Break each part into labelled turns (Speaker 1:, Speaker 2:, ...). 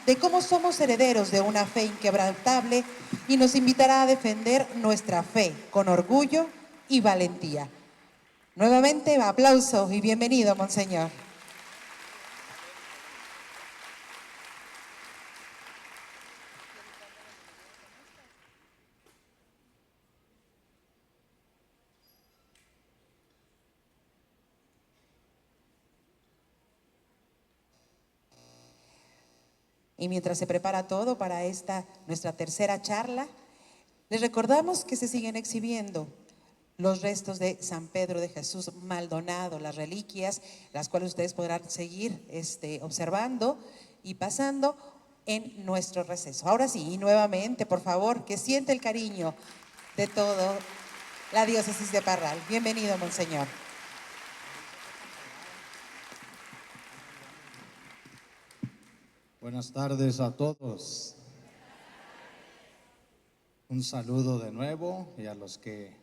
Speaker 1: de cómo somos herederos de una fe inquebrantable y nos invitará a defender nuestra fe con orgullo y valentía. Nuevamente, aplauso y bienvenido, Monseñor. Y mientras se prepara todo para esta, nuestra tercera charla, les recordamos que se siguen exhibiendo los restos de San Pedro de Jesús Maldonado, las reliquias, las cuales ustedes podrán seguir observando y pasando en nuestro receso. Ahora sí, y nuevamente, por favor, que siente el cariño de todo la diócesis de Parral. Bienvenido, Monseñor.
Speaker 2: Buenas tardes a todos. Un saludo de nuevo, y a los que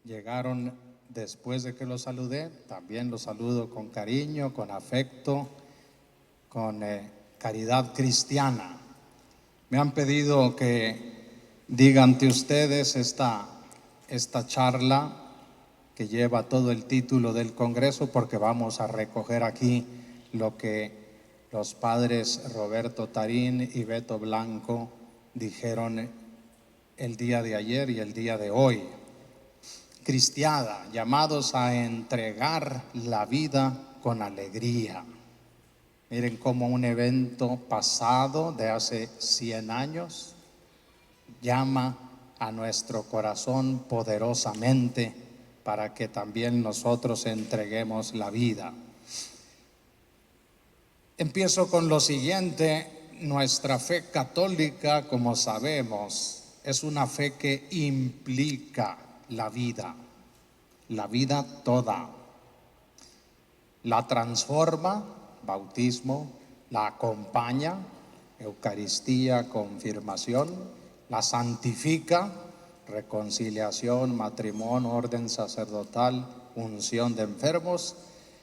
Speaker 2: llegaron después de que los saludé, también los saludo con cariño, con afecto, con caridad cristiana. Me han pedido que diga ante ustedes esta charla que lleva todo el título del Congreso, porque vamos a recoger aquí lo que los padres Roberto Tarín y Beto Blanco dijeron el día de ayer y el día de hoy. Cristiada, llamados a entregar la vida con alegría. Miren cómo un evento pasado de hace 100 años llama a nuestro corazón poderosamente para que también nosotros entreguemos la vida. Empiezo con lo siguiente. Nuestra fe católica, como sabemos, es una fe que implica la vida toda. La transforma, bautismo; la acompaña, Eucaristía, confirmación; la santifica, reconciliación, matrimonio, orden sacerdotal, unción de enfermos;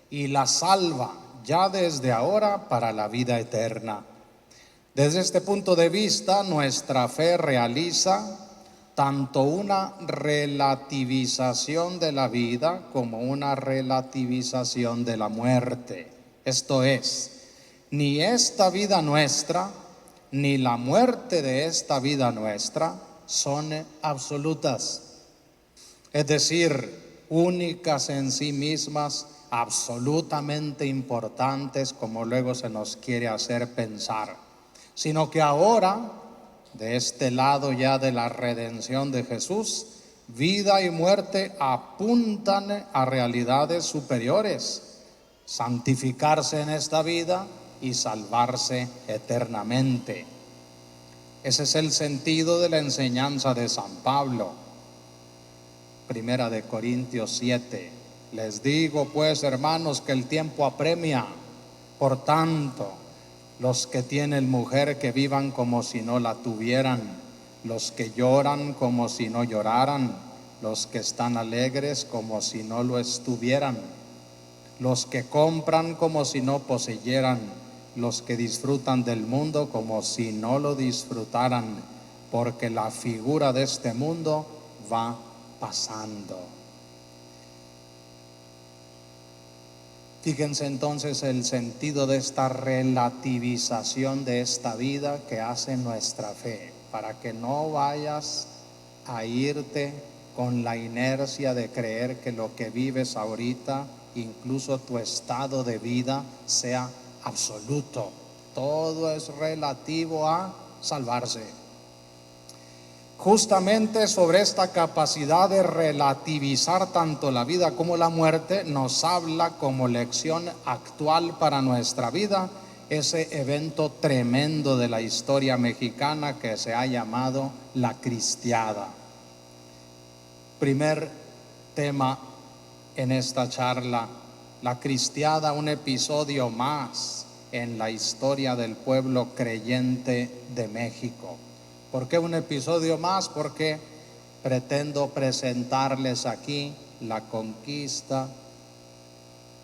Speaker 2: y la salva ya desde ahora para la vida eterna. Desde este punto de vista, nuestra fe realiza tanto una relativización de la vida como una relativización de la muerte. Esto es, ni esta vida nuestra, ni la muerte de esta vida nuestra son absolutas, es decir, únicas en sí mismas, absolutamente importantes, como luego se nos quiere hacer pensar, sino que ahora, de este lado ya de la redención de Jesús, vida y muerte apuntan a realidades superiores: santificarse en esta vida y salvarse eternamente. Ese es el sentido de la enseñanza de San Pablo. Primera de Corintios 7. Les digo pues, hermanos, que el tiempo apremia. Por tanto, los que tienen mujer, que vivan como si no la tuvieran; los que lloran, como si no lloraran; los que están alegres, como si no lo estuvieran; los que compran, como si no poseyeran; los que disfrutan del mundo, como si no lo disfrutaran, porque la figura de este mundo va pasando. Fíjense entonces el sentido de esta relativización de esta vida que hace nuestra fe, para que no vayas a irte con la inercia de creer que lo que vives ahorita, incluso tu estado de vida, sea absoluto. Todo es relativo a salvarse. Justamente sobre esta capacidad de relativizar tanto la vida como la muerte nos habla como lección actual para nuestra vida ese evento tremendo de la historia mexicana que se ha llamado la Cristiada. Primer tema en esta charla: la Cristiada, un episodio más en la historia del pueblo creyente de México. ¿Por qué un episodio más? Porque pretendo presentarles aquí la conquista,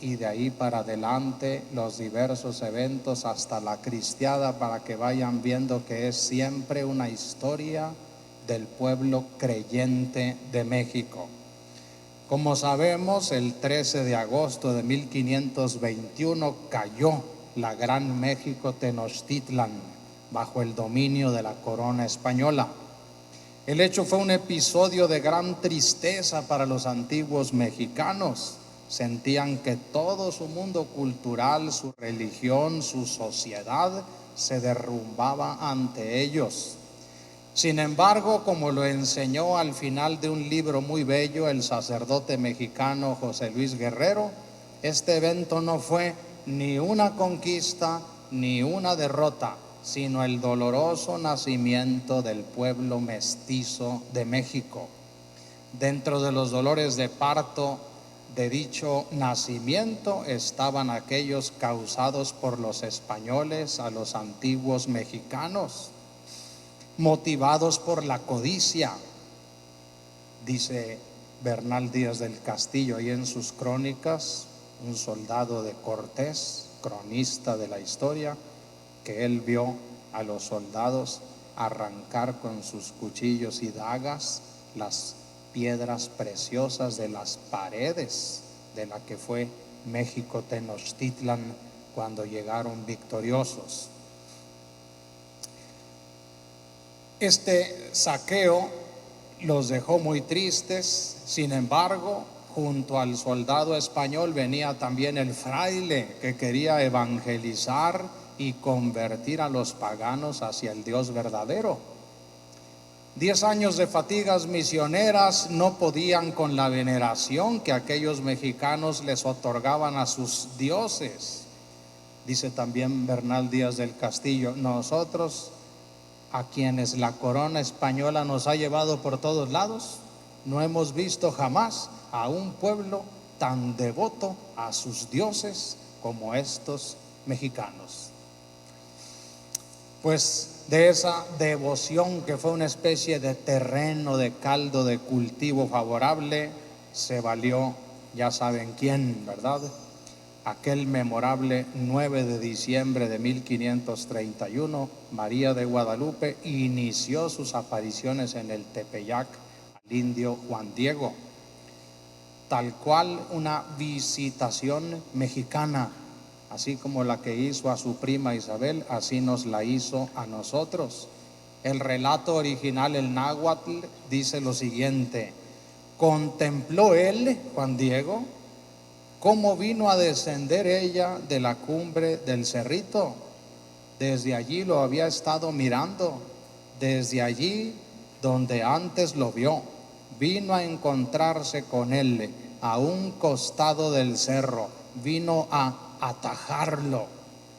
Speaker 2: y de ahí para adelante los diversos eventos hasta la cristiada, para que vayan viendo que es siempre una historia del pueblo creyente de México. Como sabemos, el 13 de agosto de 1521 cayó la Gran México Tenochtitlan bajo el dominio de la corona española. El hecho fue un episodio de gran tristeza para los antiguos mexicanos. Sentían que todo su mundo cultural, su religión, su sociedad se derrumbaba ante ellos. Sin embargo, como lo enseñó al final de un libro muy bello el sacerdote mexicano José Luis Guerrero, este evento no fue ni una conquista ni una derrota, sino el doloroso nacimiento del pueblo mestizo de México. Dentro de los dolores de parto de dicho nacimiento estaban aquellos causados por los españoles a los antiguos mexicanos, motivados por la codicia. Dice Bernal Díaz del Castillo ahí en sus crónicas, un soldado de Cortés, cronista de la historia, que él vio a los soldados arrancar con sus cuchillos y dagas las piedras preciosas de las paredes de la que fue México Tenochtitlan cuando llegaron victoriosos. Este saqueo los dejó muy tristes. Sin embargo, junto al soldado español venía también el fraile que quería evangelizar y convertir a los paganos hacia el Dios verdadero. 10 años de fatigas misioneras no podían con la veneración que aquellos mexicanos les otorgaban a sus dioses. Dice también Bernal Díaz del Castillo, nosotros, a quienes la corona española nos ha llevado por todos lados, no hemos visto jamás a un pueblo tan devoto a sus dioses como estos mexicanos. Pues de esa devoción, que fue una especie de terreno, de caldo de cultivo favorable, se valió, ya saben quién, ¿verdad? Aquel memorable 9 de diciembre de 1531, María de Guadalupe inició sus apariciones en el Tepeyac al indio Juan Diego, tal cual una visitación mexicana, así como la que hizo a su prima Isabel, así nos la hizo a nosotros. El relato original, el náhuatl, dice lo siguiente: contempló él, Juan Diego, cómo vino a descender ella de la cumbre del cerrito. Desde allí lo había estado mirando, desde allí donde antes lo vio. Vino a encontrarse con él a un costado del cerro, vino a atajarlo,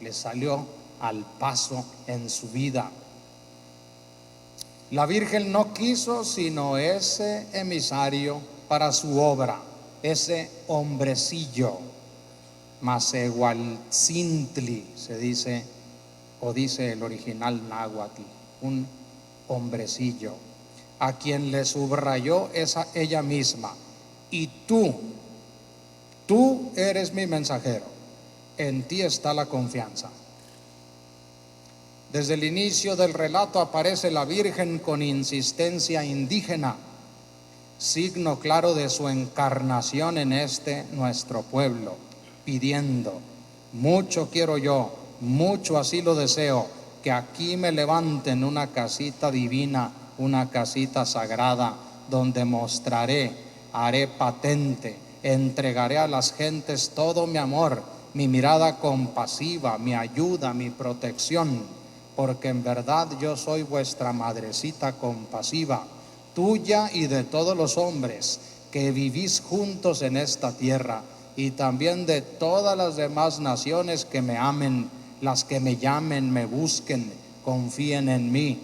Speaker 2: le salió al paso en su vida. La Virgen no quiso sino ese emisario para su obra, ese hombrecillo, Masehualtzintli se dice, o dice el original náhuatl, un hombrecillo, a quien le subrayó ella misma: y tú eres mi mensajero, en ti está la confianza. Desde el inicio del relato aparece la Virgen con insistencia indígena, signo claro de su encarnación en nuestro pueblo, pidiendo: mucho quiero yo, mucho así lo deseo, que aquí me levanten una casita divina, una casita sagrada, donde mostraré, haré patente, entregaré a las gentes todo mi amor, mi mirada compasiva, mi ayuda, mi protección, porque en verdad yo soy vuestra madrecita compasiva, tuya y de todos los hombres que vivís juntos en esta tierra, y también de todas las demás naciones que me amen, las que me llamen, me busquen, confíen en mí.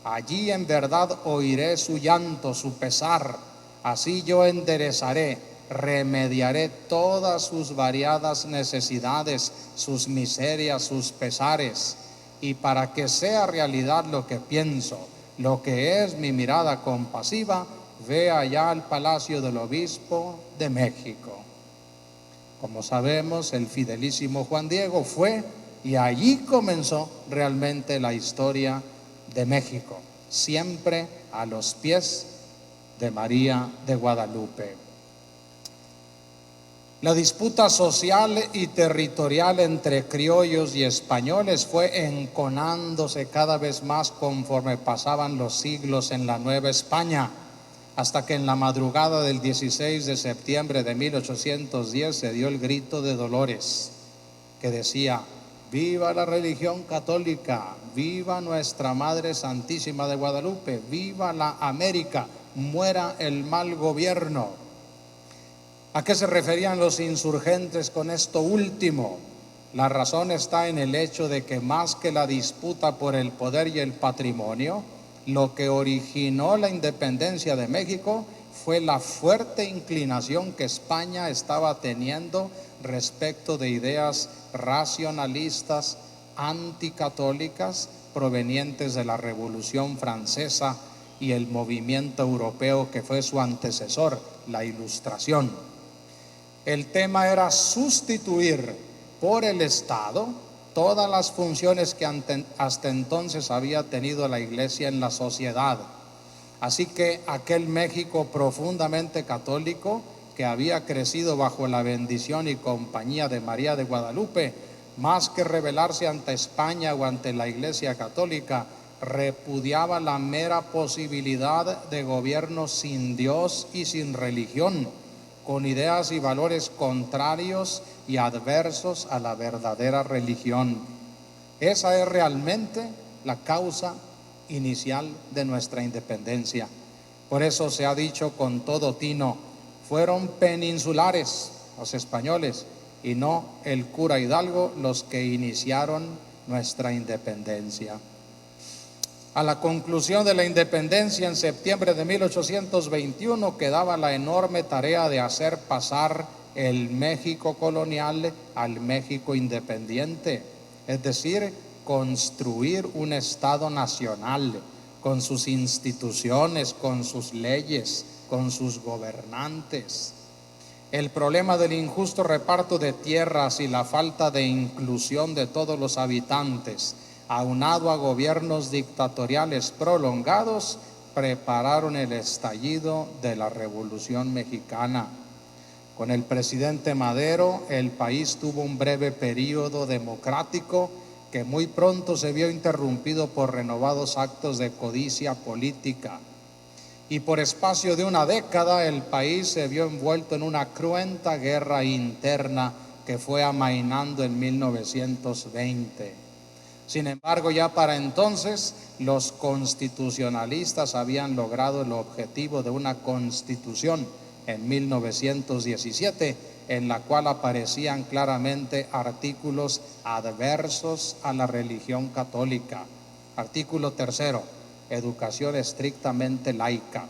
Speaker 2: Allí en verdad oiré su llanto, su pesar, así yo enderezaré, remediaré todas sus variadas necesidades, sus miserias, sus pesares, y para que sea realidad lo que pienso, lo que es mi mirada compasiva, ve allá al Palacio del Obispo de México. Como sabemos, el fidelísimo Juan Diego fue y allí comenzó realmente la historia de México, siempre a los pies de María de Guadalupe. La disputa social y territorial entre criollos y españoles fue enconándose cada vez más conforme pasaban los siglos en la Nueva España, hasta que en la madrugada del 16 de septiembre de 1810 se dio el grito de Dolores, que decía: viva la religión católica, viva nuestra Madre Santísima de Guadalupe, viva la América, muera el mal gobierno. ¿A qué se referían los insurgentes con esto último? La razón está en el hecho de que más que la disputa por el poder y el patrimonio, lo que originó la independencia de México fue la fuerte inclinación que España estaba teniendo respecto de ideas racionalistas, anticatólicas, provenientes de la Revolución Francesa y el movimiento europeo que fue su antecesor, la Ilustración. El tema era sustituir por el Estado todas las funciones que hasta entonces había tenido la Iglesia en la sociedad. Así que aquel México profundamente católico, que había crecido bajo la bendición y compañía de María de Guadalupe, más que rebelarse ante España o ante la Iglesia católica, repudiaba la mera posibilidad de gobierno sin Dios y sin religión, con ideas y valores contrarios y adversos a la verdadera religión. Esa es realmente la causa inicial de nuestra independencia. Por eso se ha dicho con todo tino: fueron peninsulares los españoles y no el cura Hidalgo los que iniciaron nuestra independencia. A la conclusión de la independencia en septiembre de 1821 quedaba la enorme tarea de hacer pasar el México colonial al México independiente, es decir, construir un Estado nacional con sus instituciones, con sus leyes, con sus gobernantes. El problema del injusto reparto de tierras y la falta de inclusión de todos los habitantes, aunado a gobiernos dictatoriales prolongados, prepararon el estallido de la Revolución Mexicana. Con el presidente Madero, el país tuvo un breve periodo democrático que muy pronto se vio interrumpido por renovados actos de codicia política. Y por espacio de una década el país se vio envuelto en una cruenta guerra interna que fue amainando en 1920. Sin embargo, ya para entonces los constitucionalistas habían logrado el objetivo de una constitución en 1917, en la cual aparecían claramente artículos adversos a la religión católica. Artículo 3, educación estrictamente laica.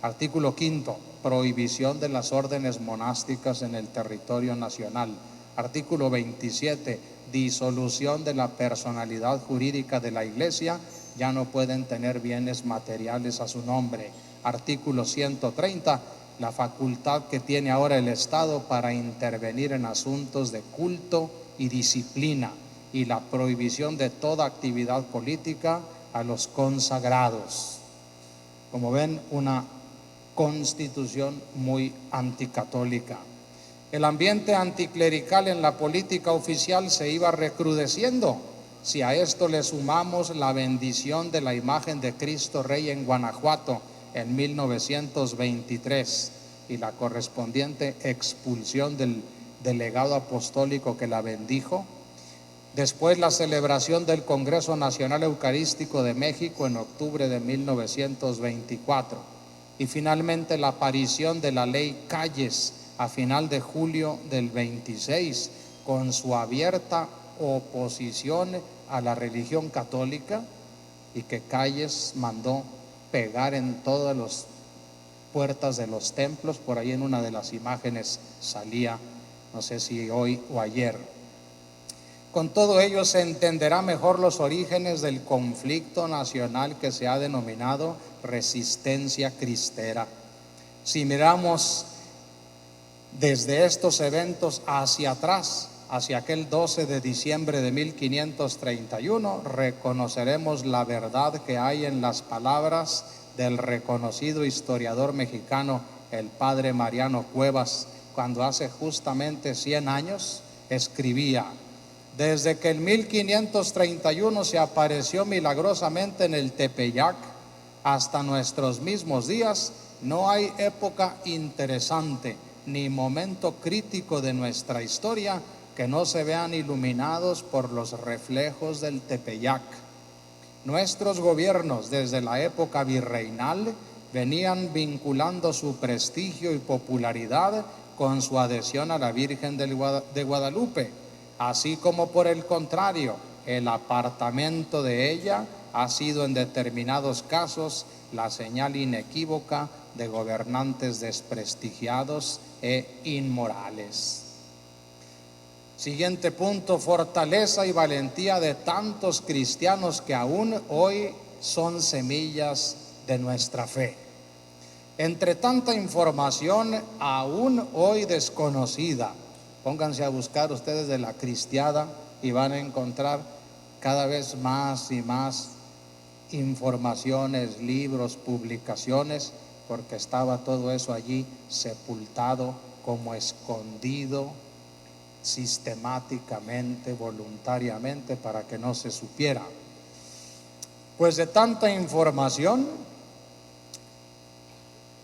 Speaker 2: Artículo 5, prohibición de las órdenes monásticas en el territorio nacional. Artículo 27, disolución de la personalidad jurídica de la Iglesia, ya no pueden tener bienes materiales a su nombre. Artículo 130, la facultad que tiene ahora el Estado para intervenir en asuntos de culto y disciplina, y la prohibición de toda actividad política a los consagrados. Como ven, una constitución muy anticatólica. El ambiente anticlerical en la política oficial se iba recrudeciendo. Si a esto le sumamos la bendición de la imagen de Cristo Rey en Guanajuato en 1923 y la correspondiente expulsión del delegado apostólico que la bendijo, después la celebración del Congreso Nacional Eucarístico de México en octubre de 1924 y finalmente la aparición de la ley Calles a final de julio del 26, con su abierta oposición a la religión católica, y que Calles mandó pegar en todas las puertas de los templos. Por ahí en una de las imágenes salía, no sé si hoy o ayer. Con todo ello se entenderá mejor los orígenes del conflicto nacional que se ha denominado resistencia cristera. Si miramos Desde estos eventos hacia atrás, hacia aquel 12 de diciembre de 1531, reconoceremos la verdad que hay en las palabras del reconocido historiador mexicano, el padre Mariano Cuevas, cuando hace justamente 100 años escribía: desde que en 1531 se apareció milagrosamente en el Tepeyac hasta nuestros mismos días, no hay época interesante ni momento crítico de nuestra historia que no se vean iluminados por los reflejos del Tepeyac. Nuestros gobiernos desde la época virreinal venían vinculando su prestigio y popularidad con su adhesión a la Virgen de Guadalupe, así como por el contrario, el apartamiento de ella ha sido en determinados casos la señal inequívoca de gobernantes desprestigiados e inmorales. Siguiente punto: fortaleza y valentía de tantos cristianos que aún hoy son semillas de nuestra fe. Entre tanta información aún hoy desconocida, pónganse a buscar ustedes de la cristiada y van a encontrar cada vez más y más informaciones, libros, publicaciones, porque estaba todo eso allí sepultado, como escondido sistemáticamente, voluntariamente, para que no se supiera. Pues de tanta información,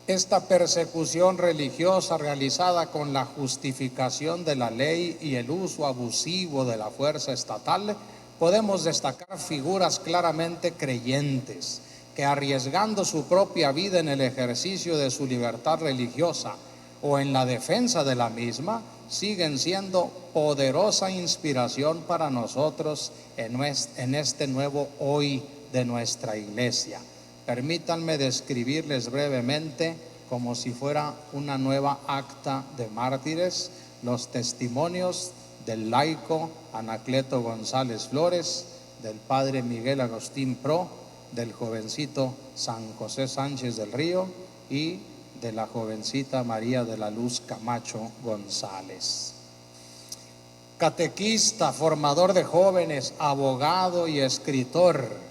Speaker 2: esta persecución religiosa realizada con la justificación de la ley y el uso abusivo de la fuerza estatal, podemos destacar figuras claramente creyentes que, arriesgando su propia vida en el ejercicio de su libertad religiosa o en la defensa de la misma, siguen siendo poderosa inspiración para nosotros en este nuevo hoy de nuestra iglesia. Permítanme describirles brevemente, como si fuera una nueva acta de mártires, los testimonios del laico Anacleto González Flores, del padre Miguel Agustín Pro, del jovencito San José Sánchez del Río y de la jovencita María de la Luz Camacho González. Catequista, formador de jóvenes, abogado y escritor,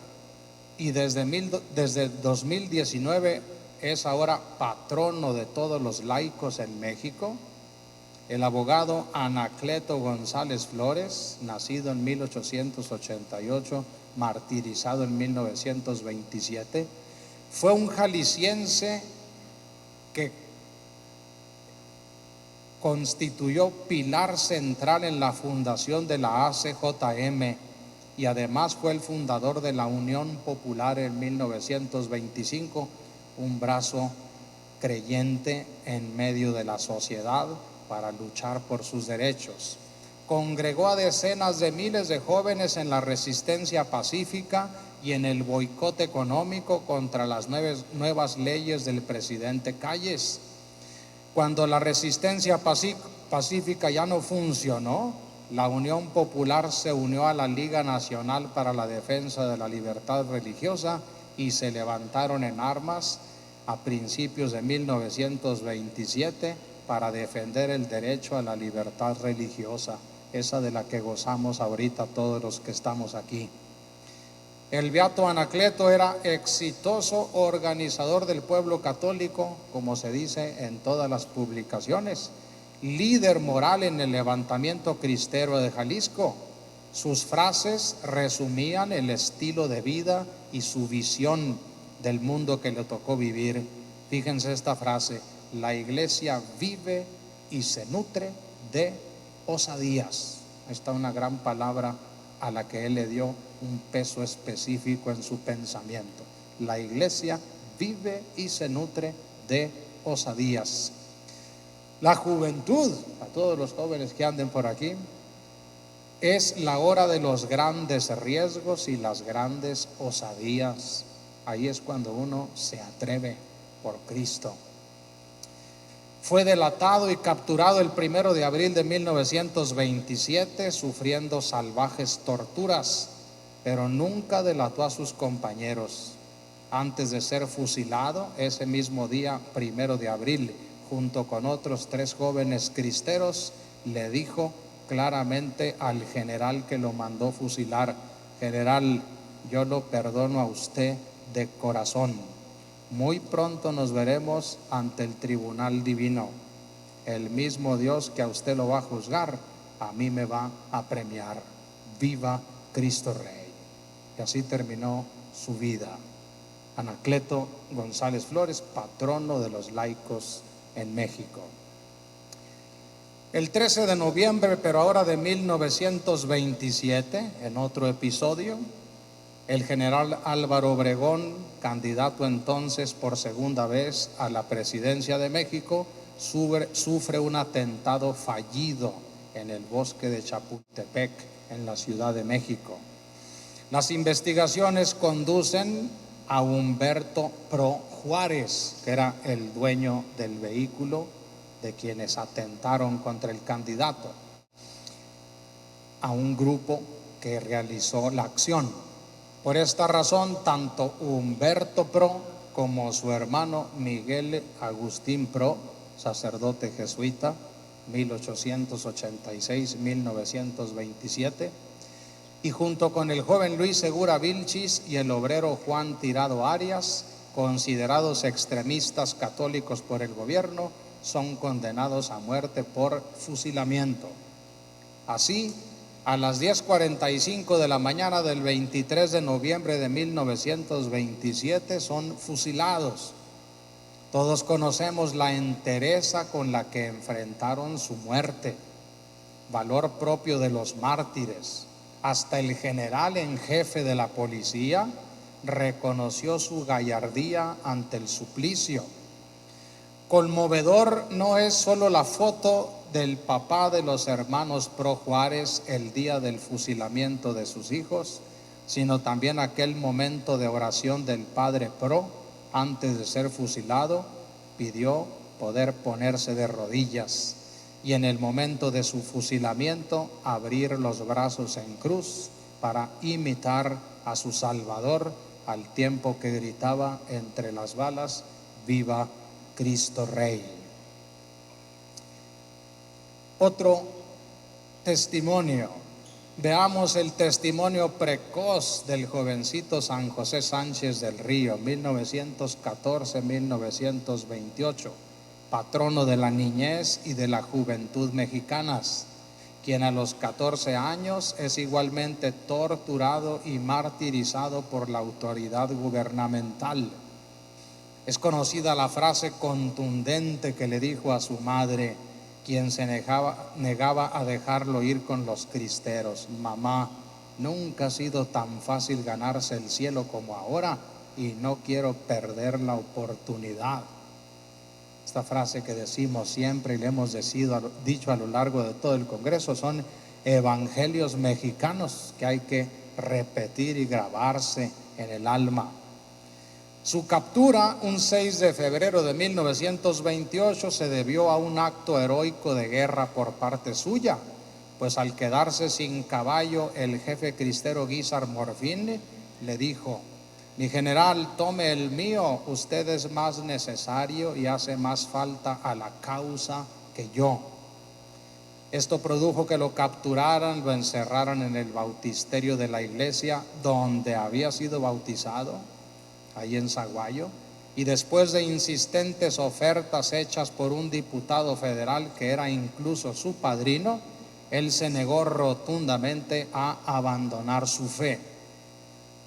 Speaker 2: y desde 2019 es ahora patrono de todos los laicos en México. El abogado Anacleto González Flores, nacido en 1888, martirizado en 1927, fue un jalisciense que constituyó pilar central en la fundación de la ACJM y además fue el fundador de la Unión Popular en 1925, un brazo creyente en medio de la sociedad para luchar por sus derechos. Congregó a decenas de miles de jóvenes en la resistencia pacífica y en el boicot económico contra las nuevas leyes del presidente Calles. Cuando la resistencia pacífica ya no funcionó, la Unión Popular se unió a la Liga Nacional para la Defensa de la Libertad Religiosa y se levantaron en armas a principios de 1927 para defender el derecho a la libertad religiosa, esa de la que gozamos ahorita todos los que estamos aquí. El beato Anacleto era exitoso organizador del pueblo católico, como se dice en todas las publicaciones, líder moral en el levantamiento cristero de Jalisco. Sus frases resumían el estilo de vida y su visión del mundo que le tocó vivir. Fíjense esta frase: la iglesia vive y se nutre de osadías. Esta es una gran palabra a la que él le dio un peso específico en su pensamiento. La iglesia vive y se nutre de osadías. La juventud, a todos los jóvenes que anden por aquí, es la hora de los grandes riesgos y las grandes osadías. Ahí es cuando uno se atreve por Cristo. Fue delatado y capturado el 1 de abril de 1927, sufriendo salvajes torturas, pero nunca delató a sus compañeros. Antes de ser fusilado, ese mismo día, 1 de abril, junto con otros 3 jóvenes cristeros, le dijo claramente al general que lo mandó fusilar: general, yo lo perdono a usted de corazón. Muy pronto nos veremos ante el tribunal divino. El mismo Dios que a usted lo va a juzgar, a mí me va a premiar. Viva Cristo Rey. Y así terminó su vida. Anacleto González Flores, patrono de los laicos en México. El 13 de noviembre, pero ahora de 1927, en otro episodio, el general Álvaro Obregón, candidato entonces por segunda vez a la presidencia de México, sufre un atentado fallido en el bosque de Chapultepec, en la Ciudad de México. Las investigaciones conducen a Humberto Pro Juárez, que era el dueño del vehículo de quienes atentaron contra el candidato, a un grupo que realizó la acción. Por esta razón, tanto Humberto Pro como su hermano Miguel Agustín Pro, sacerdote jesuita, 1886-1927, y junto con el joven Luis Segura Vilchis y el obrero Juan Tirado Arias, considerados extremistas católicos por el gobierno, son condenados a muerte por fusilamiento. Así, a las 10:45 de la mañana del 23 de noviembre de 1927 son fusilados. Todos conocemos la entereza con la que enfrentaron su muerte, valor propio de los mártires. Hasta el general en jefe de la policía reconoció su gallardía ante el suplicio. Conmovedor no es solo la foto del papá de los hermanos Pro Juárez el día del fusilamiento de sus hijos, sino también aquel momento de oración del padre Pro antes de ser fusilado. Pidió poder ponerse de rodillas y en el momento de su fusilamiento abrir los brazos en cruz para imitar a su Salvador, al tiempo que gritaba entre las balas: viva Cristo Rey. Otro testimonio. Veamos el testimonio precoz del jovencito San José Sánchez del Río, 1914-1928, patrono de la niñez y de la juventud mexicanas, quien a los 14 años es igualmente torturado y martirizado por la autoridad gubernamental. Es conocida la frase contundente que le dijo a su madre, quien se negaba a dejarlo ir con los cristeros: mamá, nunca ha sido tan fácil ganarse el cielo como ahora y no quiero perder la oportunidad. Esta frase que decimos siempre y le hemos dicho a lo largo de todo el Congreso son evangelios mexicanos que hay que repetir y grabarse en el alma. Su captura, un 6 de febrero de 1928, se debió a un acto heroico de guerra por parte suya, pues al quedarse sin caballo, el jefe cristero Guízar Morfín le dijo: mi general, tome el mío, usted es más necesario y hace más falta a la causa que yo. Esto produjo que lo capturaran, lo encerraran en el bautisterio de la iglesia donde había sido bautizado, ahí en Zaguayo, y después de insistentes ofertas hechas por un diputado federal que era incluso su padrino, él se negó rotundamente a abandonar su fe.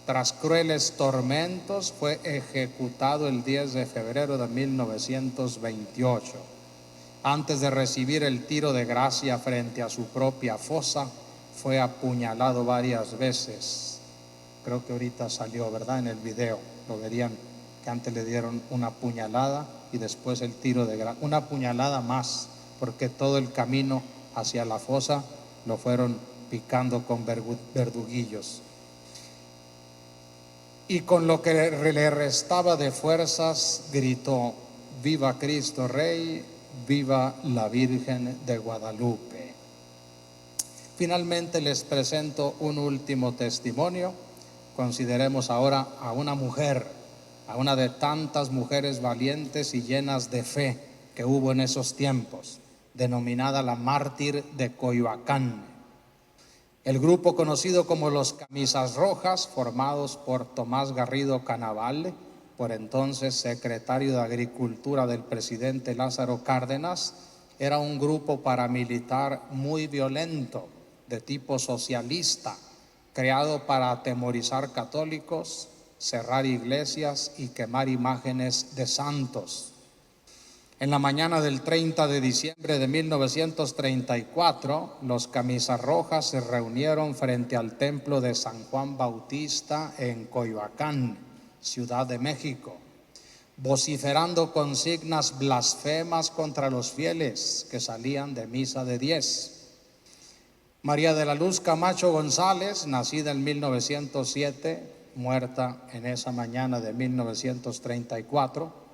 Speaker 2: Tras crueles tormentos, fue ejecutado el 10 de febrero de 1928. Antes de recibir el tiro de gracia frente a su propia fosa, fue apuñalado varias veces. Creo que ahorita salió, ¿verdad? En el video lo verían, que antes le dieron una puñalada y después el tiro de gracia, una puñalada más, porque todo el camino hacia la fosa lo fueron picando con verduguillos. Y con lo que le restaba de fuerzas gritó: viva Cristo Rey, viva la Virgen de Guadalupe. Finalmente les presento un último testimonio. Consideremos ahora a una mujer, a una de tantas mujeres valientes y llenas de fe que hubo en esos tiempos, denominada la Mártir de Coyoacán. El grupo conocido como los Camisas Rojas, formados por Tomás Garrido Canaval, por entonces secretario de Agricultura del presidente Lázaro Cárdenas, era un grupo paramilitar muy violento, de tipo socialista, creado para atemorizar católicos, cerrar iglesias y quemar imágenes de santos. En la mañana del 30 de diciembre de 1934, los Camisas Rojas se reunieron frente al templo de San Juan Bautista en Coyoacán, Ciudad de México, vociferando consignas blasfemas contra los fieles que salían de misa de 10. María de la Luz Camacho González, nacida en 1907, muerta en esa mañana de 1934,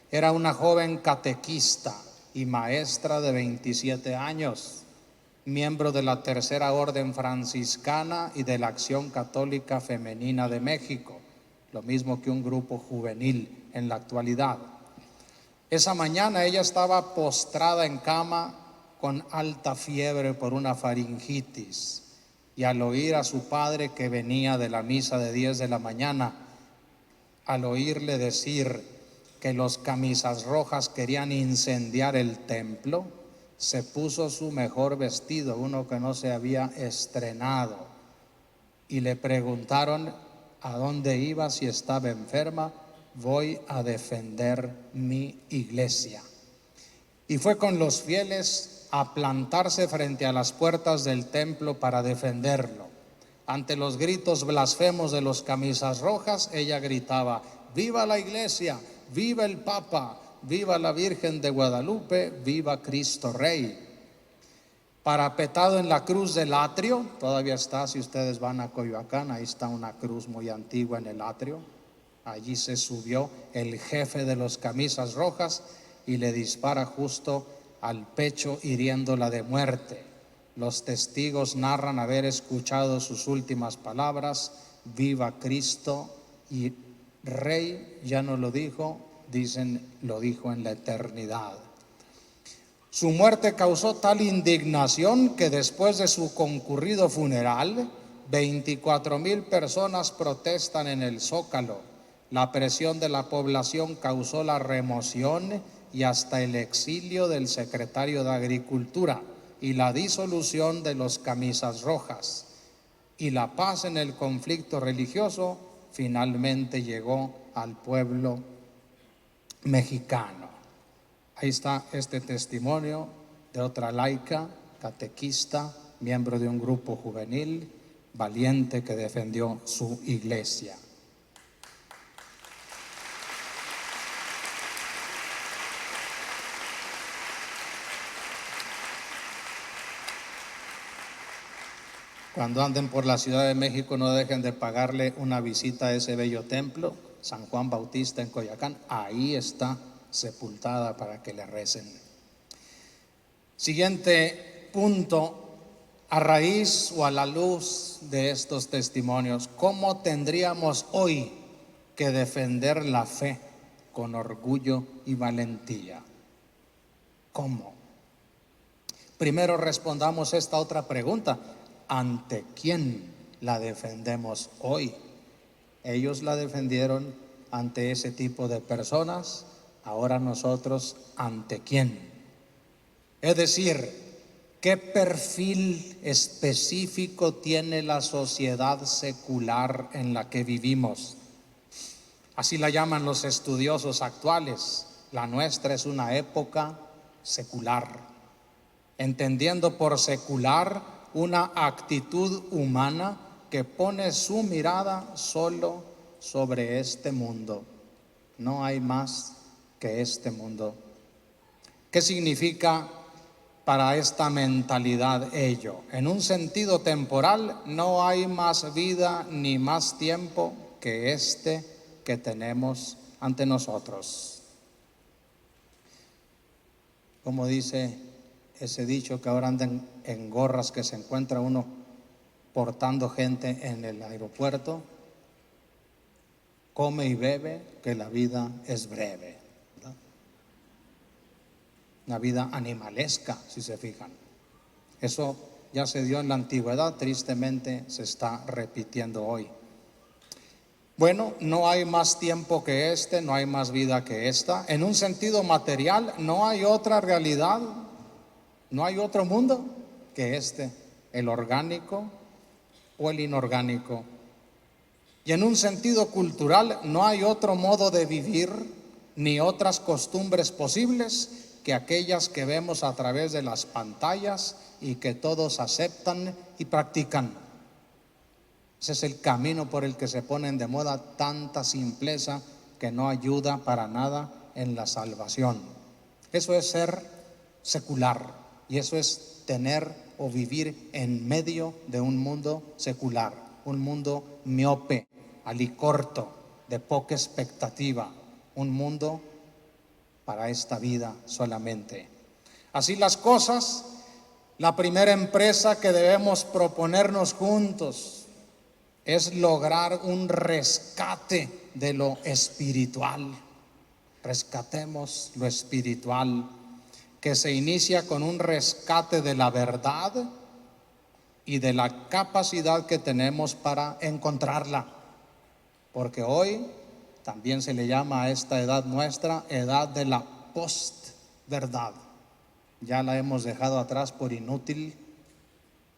Speaker 2: era una joven catequista y maestra de 27 años, miembro de la Tercera Orden Franciscana y de la Acción Católica Femenina de México, lo mismo que un grupo juvenil en la actualidad. Esa mañana ella estaba postrada en cama con alta fiebre por una faringitis, y al oír a su padre, que venía de la misa de 10 de la mañana, al oírle decir que los Camisas Rojas querían incendiar el templo, se puso su mejor vestido, uno que no se había estrenado, y le preguntaron a dónde iba, si estaba enferma. Voy a defender mi iglesia. Y fue con los fieles a plantarse frente a las puertas del templo para defenderlo. Ante los gritos blasfemos de los Camisas Rojas, ella gritaba: ¡viva la iglesia! ¡Viva el Papa! ¡Viva la Virgen de Guadalupe! ¡Viva Cristo Rey! Parapetado en la cruz del atrio, todavía está, si ustedes van a Coyoacán, ahí está una cruz muy antigua en el atrio. Allí se subió el jefe de los Camisas Rojas y le dispara justo al pecho, hiriéndola de muerte. Los testigos narran haber escuchado sus últimas palabras: viva Cristo y Rey. Ya no lo dijo, dicen lo dijo en la eternidad. Su muerte causó tal indignación que después de su concurrido funeral, 24,000 personas protestan en el Zócalo. La presión de la población causó la remoción y hasta el exilio del secretario de Agricultura y la disolución de los Camisas Rojas. Y la paz en el conflicto religioso finalmente llegó al pueblo mexicano. Ahí está este testimonio de otra laica, catequista, miembro de un grupo juvenil, valiente, que defendió su iglesia. Cuando anden por la Ciudad de México, no dejen de pagarle una visita a ese bello templo, San Juan Bautista en Coyoacán. Ahí está sepultada para que le recen. Siguiente punto. A raíz o a la luz de estos testimonios, ¿cómo tendríamos hoy que defender la fe con orgullo y valentía? ¿Cómo? Primero respondamos esta otra pregunta: ¿ante quién la defendemos hoy? Ellos la defendieron ante ese tipo de personas, ahora nosotros, ¿ante quién? Es decir, ¿qué perfil específico tiene la sociedad secular en la que vivimos? Así la llaman los estudiosos actuales. La nuestra es una época secular, entendiendo por secular una actitud humana que pone su mirada solo sobre este mundo. No hay más que este mundo. ¿Qué significa para esta mentalidad ello? En un sentido temporal, no hay más vida ni más tiempo que este que tenemos ante nosotros. Como dice ese dicho que ahora andan en gorras que se encuentra uno portando gente en el aeropuerto: come y bebe, que la vida es breve, ¿verdad? una vida animalesca, si se fijan. Eso ya se dio en la antigüedad, tristemente se está repitiendo hoy. Bueno, no hay más tiempo que este, no hay más vida que esta. En un sentido material, no hay otra realidad, no hay otro mundo que este, el orgánico o el inorgánico. Y en un sentido cultural, no hay otro modo de vivir ni otras costumbres posibles que aquellas que vemos a través de las pantallas y que todos aceptan y practican. Ese es el camino por el que se ponen de moda tanta simpleza que no ayuda para nada en la salvación. Eso es ser secular y eso es tener o vivir en medio de un mundo secular, un mundo miope, alicorto, de poca expectativa, un mundo para esta vida solamente. Así las cosas, la primera empresa que debemos proponernos juntos es lograr un rescate de lo espiritual. Rescatemos lo espiritual, que se inicia con un rescate de la verdad y de la capacidad que tenemos para encontrarla. Porque hoy también se le llama a esta edad nuestra edad de la postverdad. Ya la hemos dejado atrás por inútil,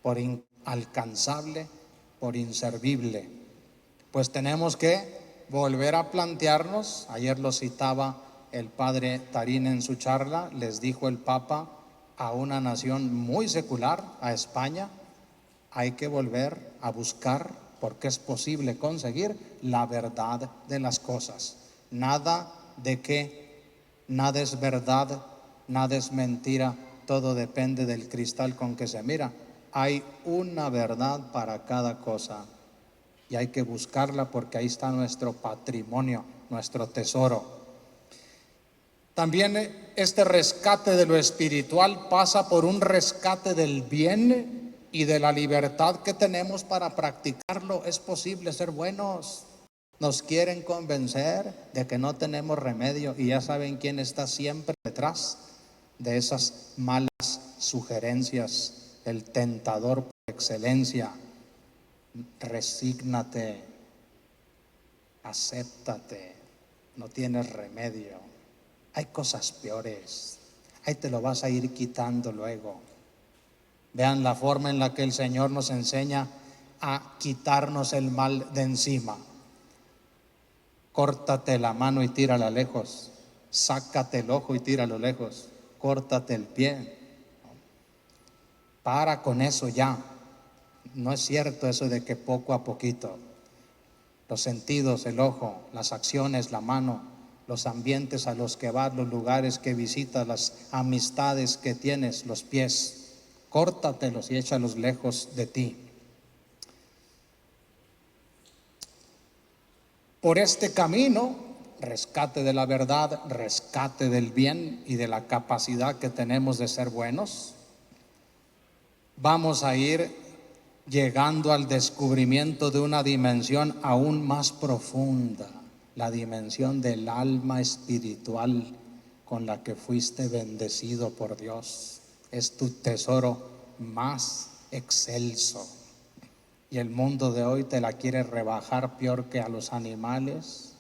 Speaker 2: por inalcanzable, por inservible. Pues tenemos que volver a plantearnos, ayer lo citaba el padre Tarín en su charla, les dijo el Papa a una nación muy secular, a España, hay que volver a buscar, porque es posible conseguir la verdad de las cosas. Nada de que, nada es verdad, nada es mentira, todo depende del cristal con que se mira. Hay una verdad para cada cosa y hay que buscarla porque ahí está nuestro patrimonio, nuestro tesoro. También este rescate de lo espiritual pasa por un rescate del bien y de la libertad que tenemos para practicarlo. Es posible ser buenos. Nos quieren convencer de que no tenemos remedio y ya saben quién está siempre detrás de esas malas sugerencias. El tentador por excelencia. Resígnate, acéptate, no tienes remedio. Hay cosas peores, ahí te lo vas a ir quitando luego. Vean la forma en la que el Señor nos enseña a quitarnos el mal de encima. Córtate la mano y tírala lejos, sácate el ojo y tíralo lejos, córtate el pie. Para con eso ya. No es cierto eso de que poco a poquito. Los sentidos, el ojo, las acciones, la mano, los ambientes a los que vas, los lugares que visitas, las amistades que tienes, los pies, córtatelos y échalos lejos de ti. Por este camino, rescate de la verdad, rescate del bien y de la capacidad que tenemos de ser buenos, vamos a ir llegando al descubrimiento de una dimensión aún más profunda, la dimensión del alma espiritual con la que fuiste bendecido por Dios. Es tu tesoro más excelso. Y el mundo de hoy te la quiere rebajar peor que a los animales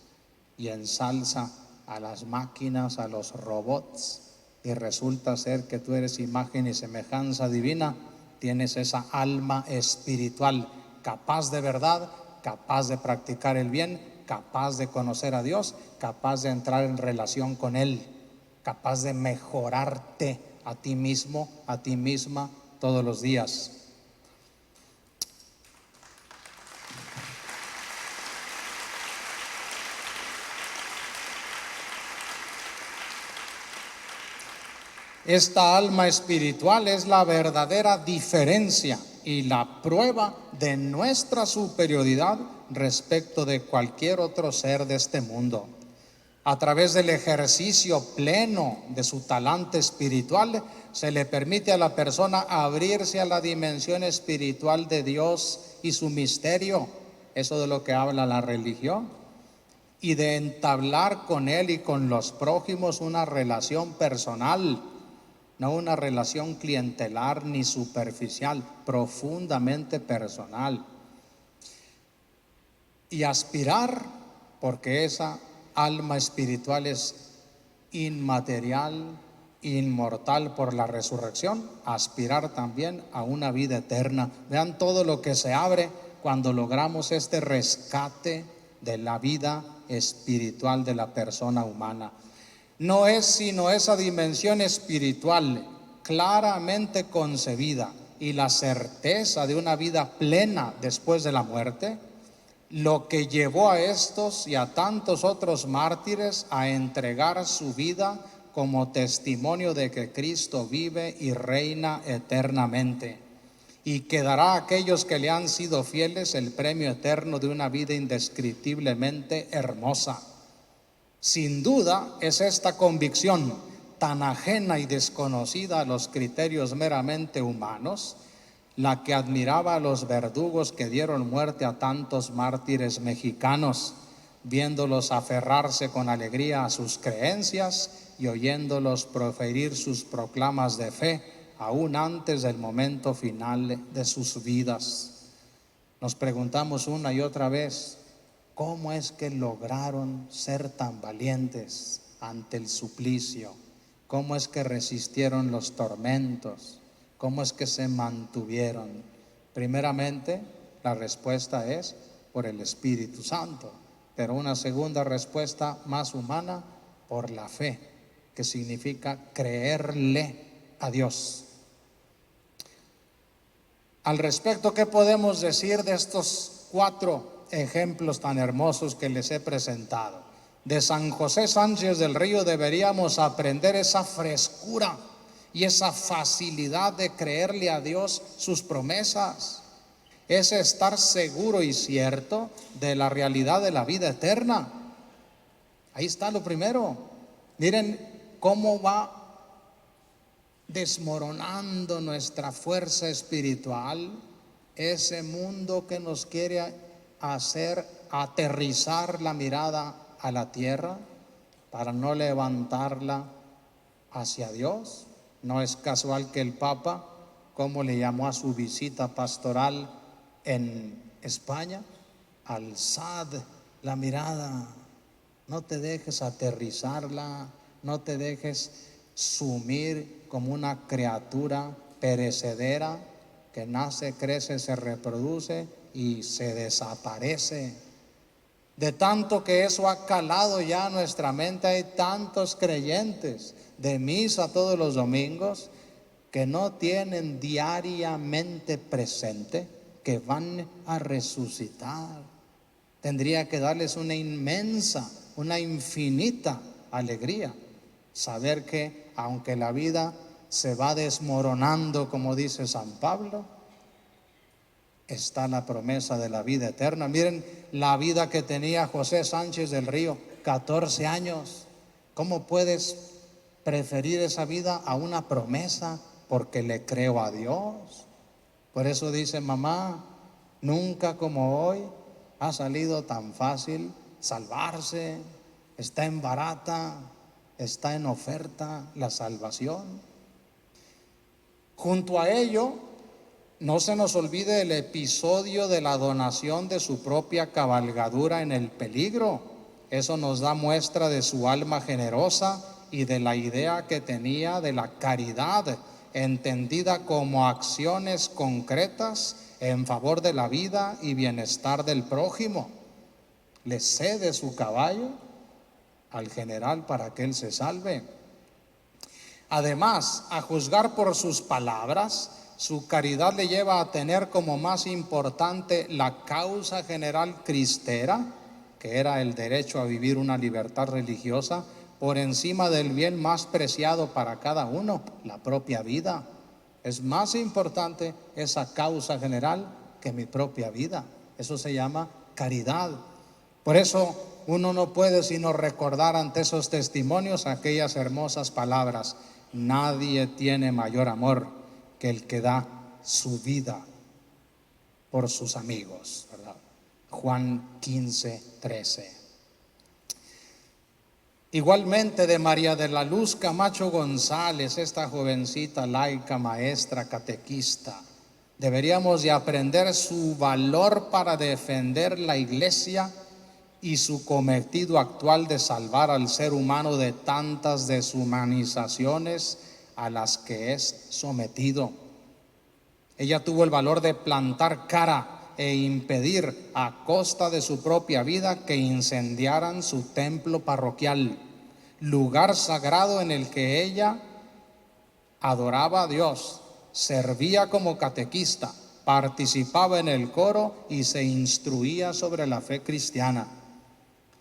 Speaker 2: y ensalza a las máquinas, a los robots, y resulta ser que tú eres imagen y semejanza divina. Tienes esa alma espiritual capaz de verdad, capaz de practicar el bien, capaz de conocer a Dios, capaz de entrar en relación con Él, capaz de mejorarte a ti mismo, a ti misma todos los días. Esta alma espiritual es la verdadera diferencia y la prueba de nuestra superioridad respecto de cualquier otro ser de este mundo. A través del ejercicio pleno de su talante espiritual, se le permite a la persona abrirse a la dimensión espiritual de Dios y su misterio, eso de lo que habla la religión, y de entablar con Él y con los prójimos una relación personal no una relación clientelar ni superficial, profundamente personal. Y aspirar, porque esa alma espiritual es inmaterial, inmortal por la resurrección, aspirar también a una vida eterna. Vean todo lo que se abre cuando logramos este rescate de la vida espiritual de la persona humana. No es sino esa dimensión espiritual claramente concebida y la certeza de una vida plena después de la muerte lo que llevó a estos y a tantos otros mártires a entregar su vida como testimonio de que Cristo vive y reina eternamente. Y que dará a aquellos que le han sido fieles el premio eterno de una vida indescriptiblemente hermosa. Sin duda es esta convicción tan ajena y desconocida a los criterios meramente humanos la que admiraba a los verdugos que dieron muerte a tantos mártires mexicanos, viéndolos aferrarse con alegría a sus creencias y oyéndolos proferir sus proclamas de fe, aún antes del momento final de sus vidas. Nos preguntamos una y otra vez, ¿cómo es que lograron ser tan valientes ante el suplicio? ¿Cómo es que resistieron los tormentos? ¿Cómo es que se mantuvieron? Primeramente, la respuesta es por el Espíritu Santo, pero una segunda respuesta más humana, por la fe, que significa creerle a Dios. Al respecto, ¿qué podemos decir de estos 4 ejemplos tan hermosos que les he presentado? De San José Sánchez del Río deberíamos aprender esa frescura y esa facilidad de creerle a Dios sus promesas, ese estar seguro y cierto de la realidad de la vida eterna. Ahí está lo primero. Miren cómo va desmoronando nuestra fuerza espiritual, ese mundo que nos quiere hacer aterrizar la mirada a la tierra para no levantarla hacia Dios. No es casual que el Papa, como le llamó a su visita pastoral en España, alzad la mirada, no te dejes aterrizarla, no te dejes sumir como una criatura perecedera que nace, crece, se reproduce y se desaparece. De tanto que eso ha calado ya en nuestra mente, hay tantos creyentes de misa todos los domingos que no tienen diariamente presente que van a resucitar. Tendría que darles una inmensa, una infinita alegría saber que aunque la vida se va desmoronando, como dice San Pablo, está la promesa de la vida eterna. Miren la vida que tenía José Sánchez del Río, 14 años. ¿Cómo puedes preferir esa vida a una promesa? Porque le creo a Dios. Por eso dice mamá, nunca como hoy ha salido tan fácil salvarse. Está en barata, está en oferta la salvación. Junto a ello, no se nos olvide el episodio de la donación de su propia cabalgadura en el peligro. Eso nos da muestra de su alma generosa y de la idea que tenía de la caridad, entendida como acciones concretas en favor de la vida y bienestar del prójimo. Le cede su caballo al general para que él se salve. Además, a juzgar por sus palabras, su caridad le lleva a tener como más importante la causa general cristera, que era el derecho a vivir una libertad religiosa, por encima del bien más preciado para cada uno, la propia vida. Es más importante esa causa general que mi propia vida. Eso se llama caridad. Por eso uno no puede sino recordar ante esos testimonios aquellas hermosas palabras: nadie tiene mayor amor que el que da su vida por sus amigos, ¿verdad? Juan 15:13. Igualmente de María de la Luz Camacho González, esta jovencita laica, maestra, catequista. Deberíamos de aprender su valor para defender la Iglesia y su cometido actual de salvar al ser humano de tantas deshumanizaciones a las que es sometido. Ella tuvo el valor de plantar cara e impedir a costa de su propia vida que incendiaran su templo parroquial, lugar sagrado en el que ella adoraba a Dios, servía como catequista, participaba en el coro y se instruía sobre la fe cristiana.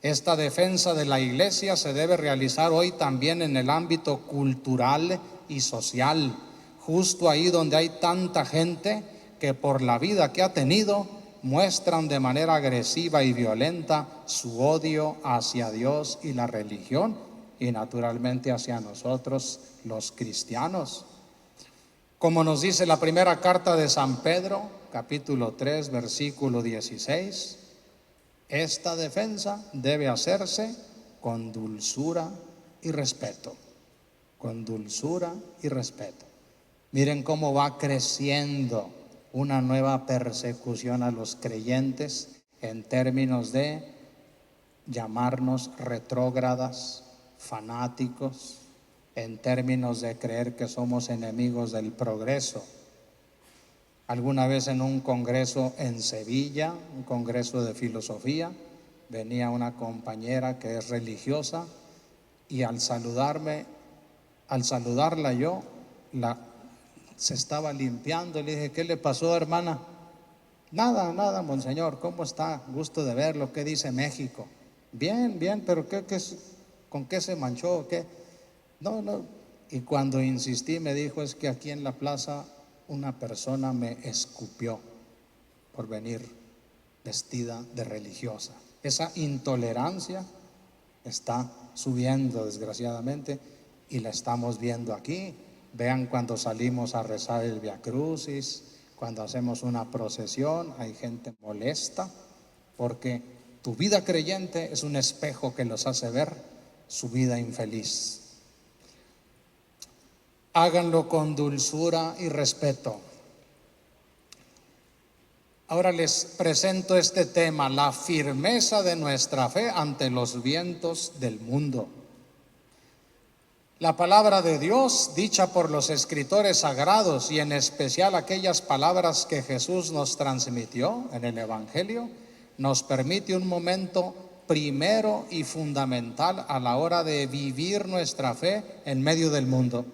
Speaker 2: Esta defensa de la Iglesia se debe realizar hoy también en el ámbito cultural y social, justo ahí donde hay tanta gente que por la vida que ha tenido muestran de manera agresiva y violenta su odio hacia Dios y la religión y naturalmente hacia nosotros los cristianos. Como nos dice la primera carta de San Pedro, capítulo 3, versículo 16, esta defensa debe hacerse con dulzura y respeto, con dulzura y respeto. Miren cómo va creciendo una nueva persecución a los creyentes en términos de llamarnos retrógradas, fanáticos, en términos de creer que somos enemigos del progreso. Alguna vez en un congreso en Sevilla, un congreso de filosofía, venía una compañera que es religiosa y al saludarla yo, se estaba limpiando y le dije, ¿qué le pasó, hermana? Nada, nada, monseñor, ¿cómo está? Gusto de verlo, ¿qué dice México? Bien, bien, pero ¿con qué se manchó? ¿Qué? No. Y cuando insistí me dijo, es que aquí en la plaza una persona me escupió por venir vestida de religiosa. Esa intolerancia está subiendo desgraciadamente y la estamos viendo aquí. Vean cuando salimos a rezar el Via Crucis, cuando hacemos una procesión, hay gente molesta porque tu vida creyente es un espejo que los hace ver su vida infeliz. Háganlo con dulzura y respeto. Ahora les presento este tema, la firmeza de nuestra fe ante los vientos del mundo. La palabra de Dios, dicha por los escritores sagrados y en especial aquellas palabras que Jesús nos transmitió en el Evangelio, nos permite un momento primero y fundamental a la hora de vivir nuestra fe en medio del mundo.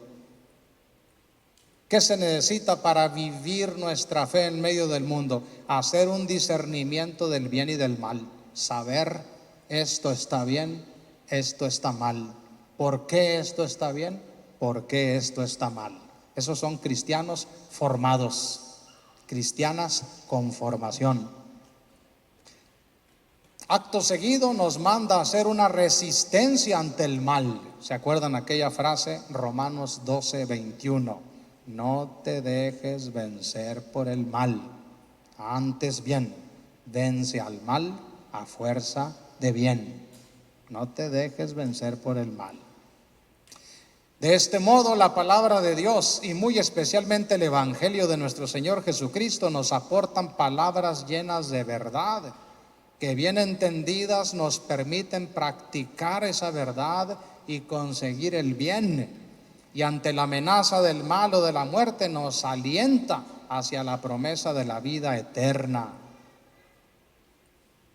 Speaker 2: ¿Qué se necesita para vivir nuestra fe en medio del mundo? Hacer un discernimiento del bien y del mal, saber esto está bien, esto está mal. ¿Por qué esto está bien? ¿Por qué esto está mal? Esos son cristianos formados, cristianas con formación. Acto seguido nos manda a hacer una resistencia ante el mal. ¿Se acuerdan aquella frase? Romanos 12, 21. No te dejes vencer por el mal, antes bien, vence al mal a fuerza de bien. No te dejes vencer por el mal. De este modo, la palabra de Dios y muy especialmente el Evangelio de nuestro Señor Jesucristo nos aportan palabras llenas de verdad, que bien entendidas nos permiten practicar esa verdad y conseguir el bien. Y ante la amenaza del mal o de la muerte nos alienta hacia la promesa de la vida eterna.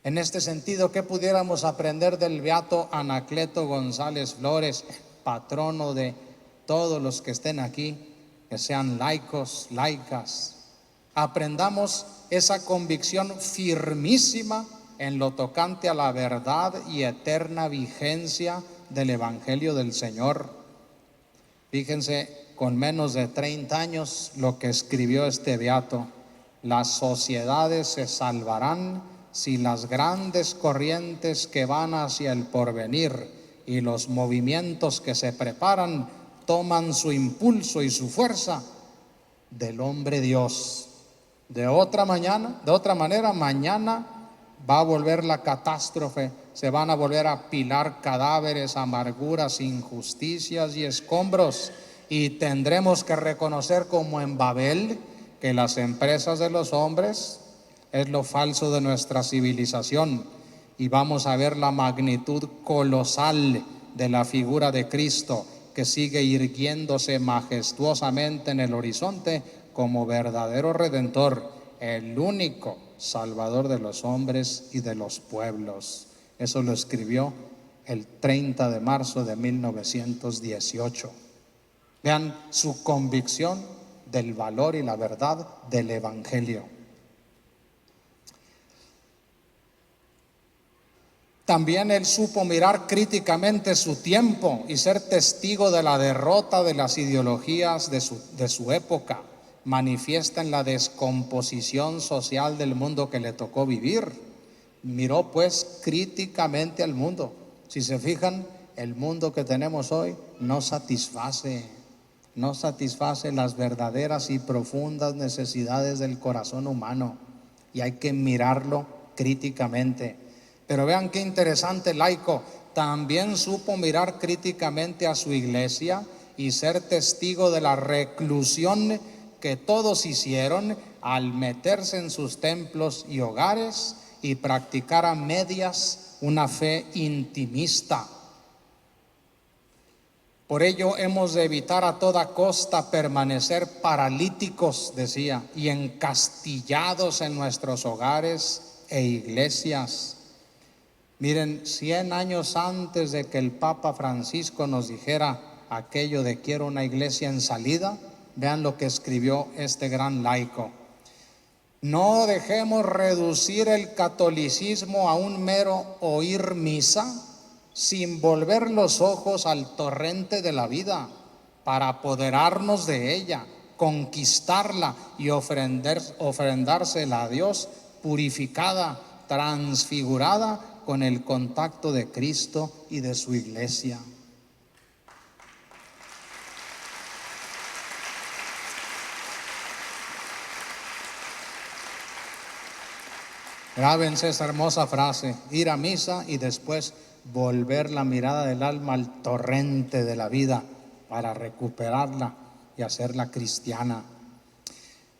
Speaker 2: En este sentido, ¿qué pudiéramos aprender del beato Anacleto González Flores, patrono de todos los que estén aquí, que sean laicos, laicas? Aprendamos esa convicción firmísima en lo tocante a la verdad y eterna vigencia del Evangelio del Señor. Fíjense, con menos de 30 años, lo que escribió este beato: las sociedades se salvarán si las grandes corrientes que van hacia el porvenir y los movimientos que se preparan toman su impulso y su fuerza del hombre Dios. De otra manera, mañana va a volver la catástrofe, se van a volver a apilar cadáveres, amarguras, injusticias y escombros, y tendremos que reconocer como en Babel que las empresas de los hombres es lo falso de nuestra civilización, y vamos a ver la magnitud colosal de la figura de Cristo, que sigue irguiéndose majestuosamente en el horizonte como verdadero Redentor, el único Salvador de los hombres y de los pueblos. Eso lo escribió el 30 de marzo de 1918. Vean su convicción del valor y la verdad del Evangelio. También él supo mirar críticamente su tiempo y ser testigo de la derrota de las ideologías de su época, manifiesta en la descomposición social del mundo que le tocó vivir. Miró pues críticamente al mundo. Si se fijan, el mundo que tenemos hoy no satisface las verdaderas y profundas necesidades del corazón humano, y hay que mirarlo críticamente. Pero vean qué interesante laico, también supo mirar críticamente a su iglesia y ser testigo de la reclusión que todos hicieron al meterse en sus templos y hogares y practicar a medias una fe intimista. Por ello hemos de evitar a toda costa permanecer paralíticos, decía, y encastillados en nuestros hogares e iglesias. Miren, 100 años antes de que el Papa Francisco nos dijera aquello de quiero una iglesia en salida, vean lo que escribió este gran laico. No dejemos reducir el catolicismo a un mero oír misa sin volver los ojos al torrente de la vida para apoderarnos de ella, conquistarla y ofrendársela a Dios purificada, transfigurada con el contacto de Cristo y de su iglesia. Grábense esa hermosa frase: ir a misa y después volver la mirada del alma al torrente de la vida para recuperarla y hacerla cristiana.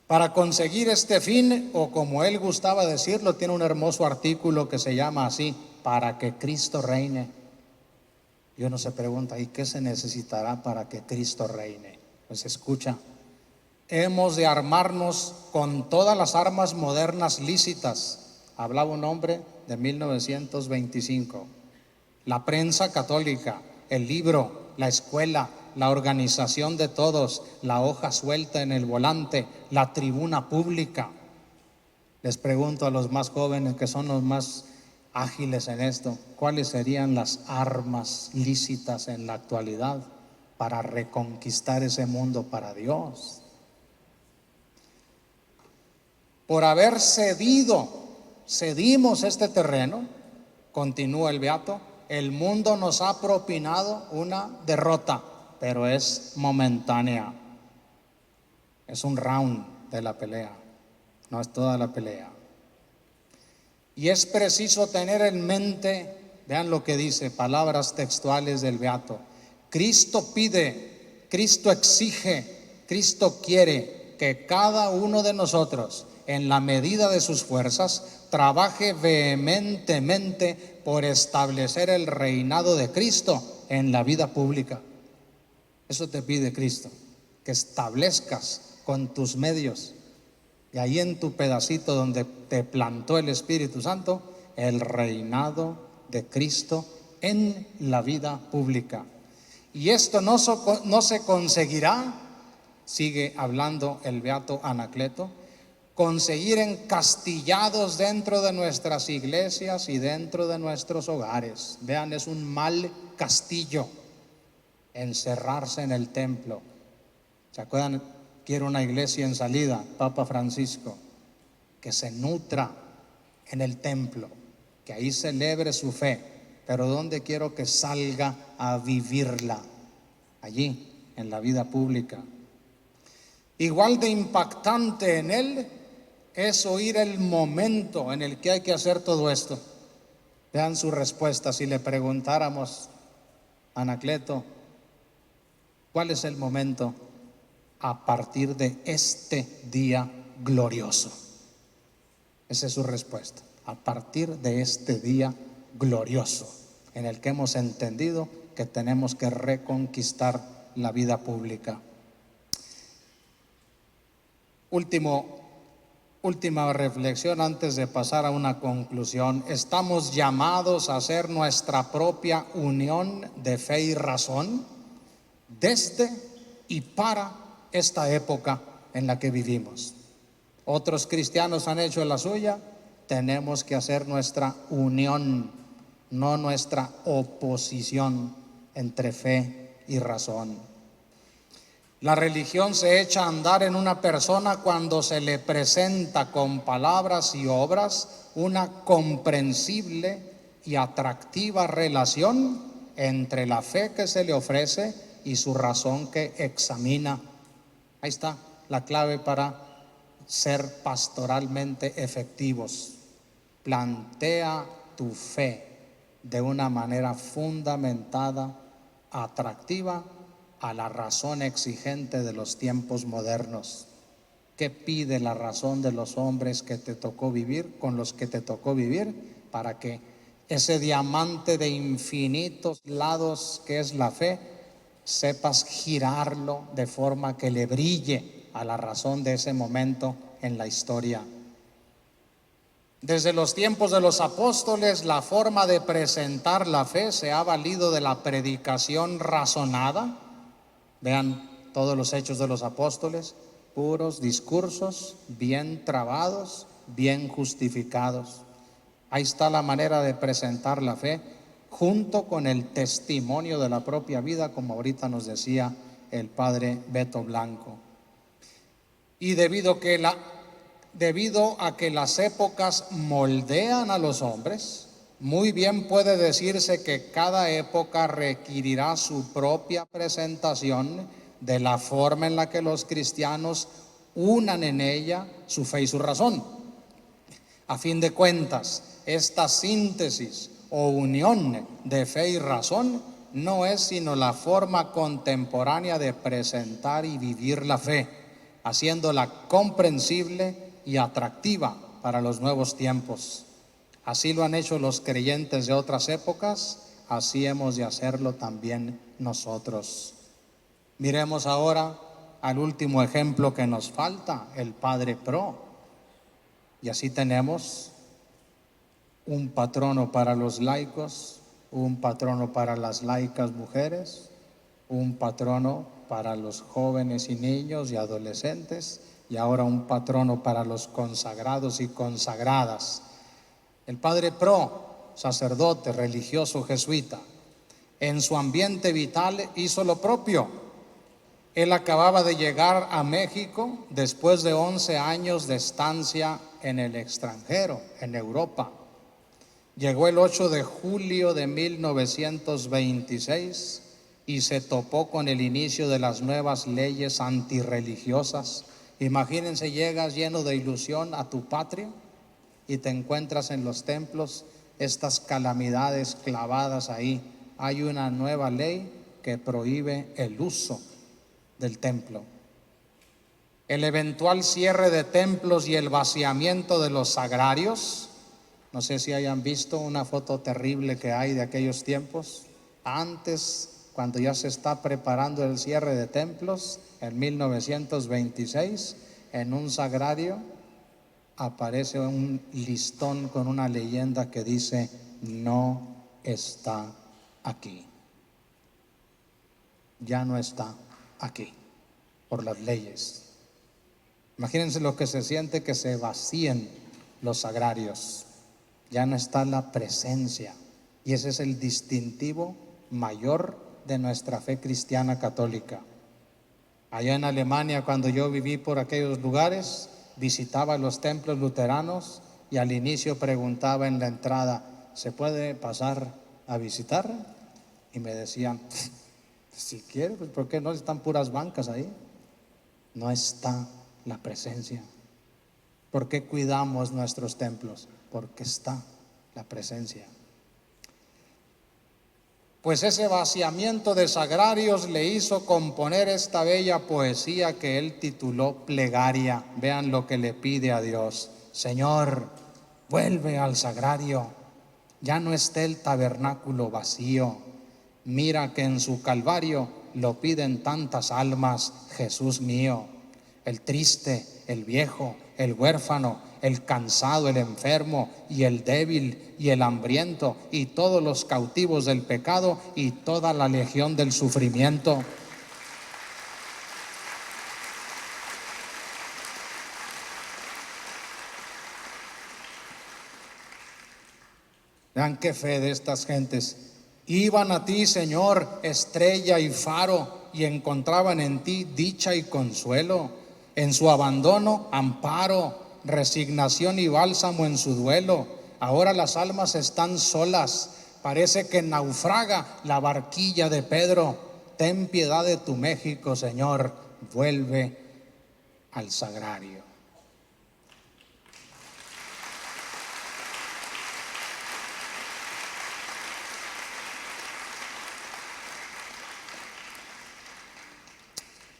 Speaker 2: Para conseguir este fin, o como él gustaba decirlo, tiene un hermoso artículo que se llama así: para que Cristo reine. Y uno se pregunta, ¿y qué se necesitará para que Cristo reine? Pues escucha, hemos de armarnos con todas las armas modernas lícitas. Hablaba un hombre de 1925. La prensa católica, el libro, la escuela, la organización de todos, la hoja suelta en el volante, la tribuna pública. Les pregunto a los más jóvenes, que son los más ágiles en esto, ¿cuáles serían las armas lícitas en la actualidad para reconquistar ese mundo para Dios? Por haber cedimos este terreno, continúa el beato, el mundo nos ha propinado una derrota, pero es momentánea. Es un round de la pelea, no es toda la pelea. Y es preciso tener en mente, vean lo que dice, palabras textuales del beato: Cristo pide, Cristo exige, Cristo quiere que cada uno de nosotros, en la medida de sus fuerzas, trabaje vehementemente por establecer el reinado de Cristo en la vida pública. Eso te pide Cristo, que establezcas con tus medios y ahí en tu pedacito donde te plantó el Espíritu Santo, el reinado de Cristo en la vida pública. Y esto no se conseguirá, sigue hablando el beato Anacleto, conseguir encastillados dentro de nuestras iglesias y dentro de nuestros hogares. Vean, es un mal castillo encerrarse en el templo. ¿Se acuerdan? Quiero una iglesia en salida, Papa Francisco, que se nutra en el templo, que ahí celebre su fe, pero ¿dónde quiero que salga a vivirla? Allí, en la vida pública. Igual de impactante en él es oír el momento en el que hay que hacer todo esto. Vean su respuesta. Si le preguntáramos a Anacleto, ¿cuál es el momento? A partir de este día glorioso. Esa es su respuesta. A partir de este día glorioso, en el que hemos entendido que tenemos que reconquistar la vida pública. Última reflexión antes de pasar a una conclusión. Estamos llamados a hacer nuestra propia unión de fe y razón desde y para esta época en la que vivimos. Otros cristianos han hecho la suya, tenemos que hacer nuestra unión, no nuestra oposición entre fe y razón. La religión se echa a andar en una persona cuando se le presenta con palabras y obras una comprensible y atractiva relación entre la fe que se le ofrece y su razón que examina. Ahí está la clave para ser pastoralmente efectivos. Plantea tu fe de una manera fundamentada, atractiva a la razón exigente de los tiempos modernos. ¿Qué pide la razón de los hombres que te tocó vivir, con los que te tocó vivir, para que ese diamante de infinitos lados que es la fe, sepas girarlo de forma que le brille a la razón de ese momento en la historia? Desde los tiempos de los apóstoles, la forma de presentar la fe se ha valido de la predicación razonada. Vean todos los hechos de los apóstoles, puros discursos, bien trabados, bien justificados. Ahí está la manera de presentar la fe, junto con el testimonio de la propia vida, como ahorita nos decía el padre Beto Blanco. Y debido a que las épocas moldean a los hombres, muy bien puede decirse que cada época requerirá su propia presentación de la forma en la que los cristianos unan en ella su fe y su razón. A fin de cuentas, esta síntesis o unión de fe y razón no es sino la forma contemporánea de presentar y vivir la fe, haciéndola comprensible y atractiva para los nuevos tiempos. Así lo han hecho los creyentes de otras épocas, así hemos de hacerlo también nosotros. Miremos ahora al último ejemplo que nos falta, el Padre Pro. Y así tenemos un patrono para los laicos, un patrono para las laicas mujeres, un patrono para los jóvenes y niños y adolescentes, y ahora un patrono para los consagrados y consagradas. El Padre Pro, sacerdote religioso jesuita, en su ambiente vital hizo lo propio. Él acababa de llegar a México después de 11 años de estancia en el extranjero, en Europa. Llegó el 8 de julio de 1926 y se topó con el inicio de las nuevas leyes antirreligiosas. Imagínense, llegas lleno de ilusión a tu patria y te encuentras en los templos estas calamidades clavadas ahí. Hay una nueva ley que prohíbe el uso del templo. El eventual cierre de templos y el vaciamiento de los sagrarios. No sé si hayan visto una foto terrible que hay de aquellos tiempos. Antes, cuando ya se está preparando el cierre de templos, en 1926, en un sagrario aparece un listón con una leyenda que dice: no está aquí. Ya no está aquí, por las leyes. Imagínense lo que se siente que se vacíen los sagrarios. Ya no está la presencia. Y ese es el distintivo mayor de nuestra fe cristiana católica. Allá en Alemania, cuando yo viví por aquellos lugares, visitaba los templos luteranos y al inicio preguntaba en la entrada: ¿se puede pasar a visitar? Y me decían: si quiere, pues ¿por qué no? Están puras bancas ahí. No está la presencia. ¿Por qué cuidamos nuestros templos? Porque está la presencia. Pues ese vaciamiento de sagrarios le hizo componer esta bella poesía que él tituló Plegaria. Vean lo que le pide a Dios: Señor, vuelve al sagrario, ya no esté el tabernáculo vacío. Mira que en su calvario lo piden tantas almas, Jesús mío. El triste, el viejo, el huérfano, el cansado, el enfermo y el débil y el hambriento y todos los cautivos del pecado y toda la legión del sufrimiento. Vean qué fe de estas gentes. Iban a ti, Señor, estrella y faro, y encontraban en ti dicha y consuelo. En su abandono, amparo, resignación y bálsamo en su duelo. Ahora las almas están solas, parece que naufraga la barquilla de Pedro. Ten piedad de tu México, Señor, vuelve al sagrario.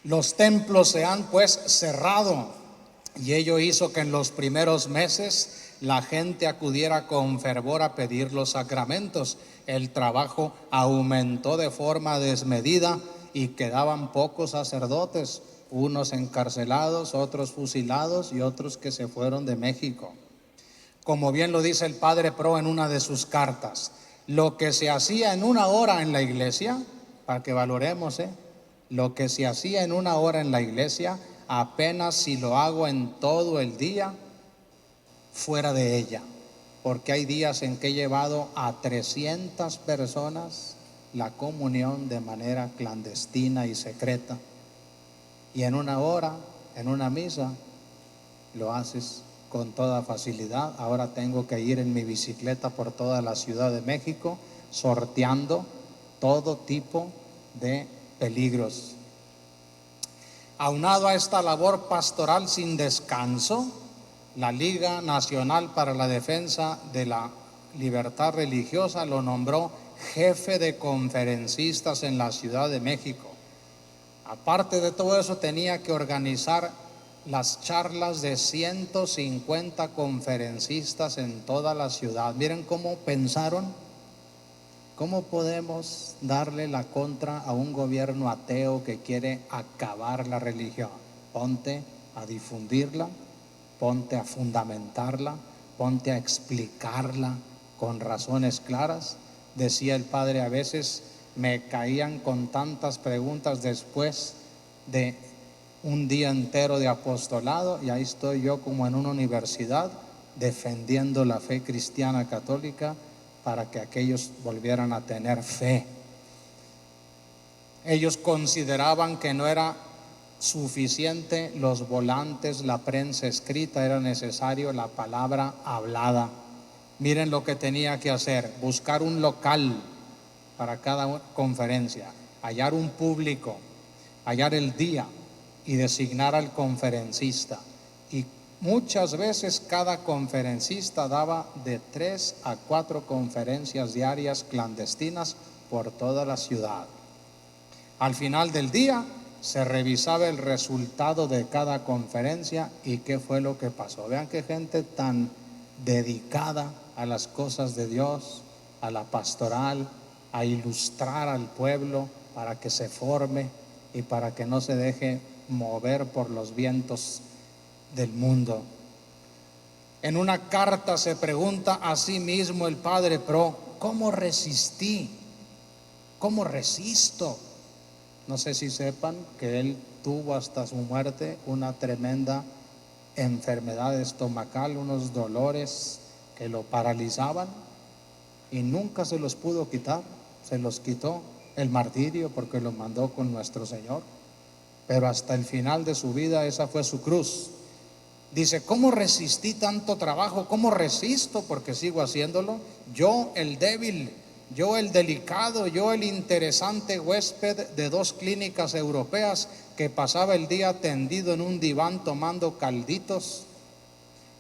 Speaker 2: Los templos se han pues cerrado, y ello hizo que en los primeros meses la gente acudiera con fervor a pedir los sacramentos. El trabajo aumentó de forma desmedida y quedaban pocos sacerdotes, unos encarcelados, otros fusilados y otros que se fueron de México. Como bien lo dice el padre Pro en una de sus cartas, lo que se hacía en una hora en la iglesia, para que valoremos, lo que se hacía en una hora en la iglesia, apenas si lo hago en todo el día fuera de ella, porque hay días en que he llevado a 300 personas la comunión de manera clandestina y secreta, y en una hora, en una misa, lo haces con toda facilidad. Ahora tengo que ir en mi bicicleta por toda la Ciudad de México sorteando todo tipo de peligros. Aunado a esta labor pastoral sin descanso, la Liga Nacional para la Defensa de la Libertad Religiosa lo nombró jefe de conferencistas en la Ciudad de México. Aparte de todo eso, tenía que organizar las charlas de 150 conferencistas en toda la ciudad. Miren cómo pensaron. ¿Cómo podemos darle la contra a un gobierno ateo que quiere acabar la religión? Ponte a difundirla, ponte a fundamentarla, ponte a explicarla con razones claras. Decía el padre, a veces me caían con tantas preguntas después de un día entero de apostolado, y ahí estoy yo como en una universidad defendiendo la fe cristiana católica para que aquellos volvieran a tener fe. Ellos consideraban que no era suficiente los volantes, la prensa escrita, era necesario la palabra hablada. Miren lo que tenía que hacer: buscar un local para cada conferencia, hallar un público, hallar el día y designar al conferencista. Y muchas veces cada conferencista daba de 3 a 4 conferencias diarias clandestinas por toda la ciudad. Al final del día se revisaba el resultado de cada conferencia y qué fue lo que pasó. Vean qué gente tan dedicada a las cosas de Dios, a la pastoral, a ilustrar al pueblo para que se forme y para que no se deje mover por los vientos del mundo. En una carta se pregunta a sí mismo el padre Pro: ¿cómo resistí? ¿Cómo resisto? No sé si sepan que él tuvo hasta su muerte una tremenda enfermedad estomacal, unos dolores que lo paralizaban y nunca se los pudo quitar. Se los quitó el martirio porque lo mandó con nuestro Señor, pero hasta el final de su vida esa fue su cruz. Dice: ¿cómo resistí tanto trabajo? ¿Cómo resisto? Porque sigo haciéndolo. Yo, el débil, yo, el delicado, yo, el interesante huésped de 2 clínicas europeas que pasaba el día tendido en un diván tomando calditos.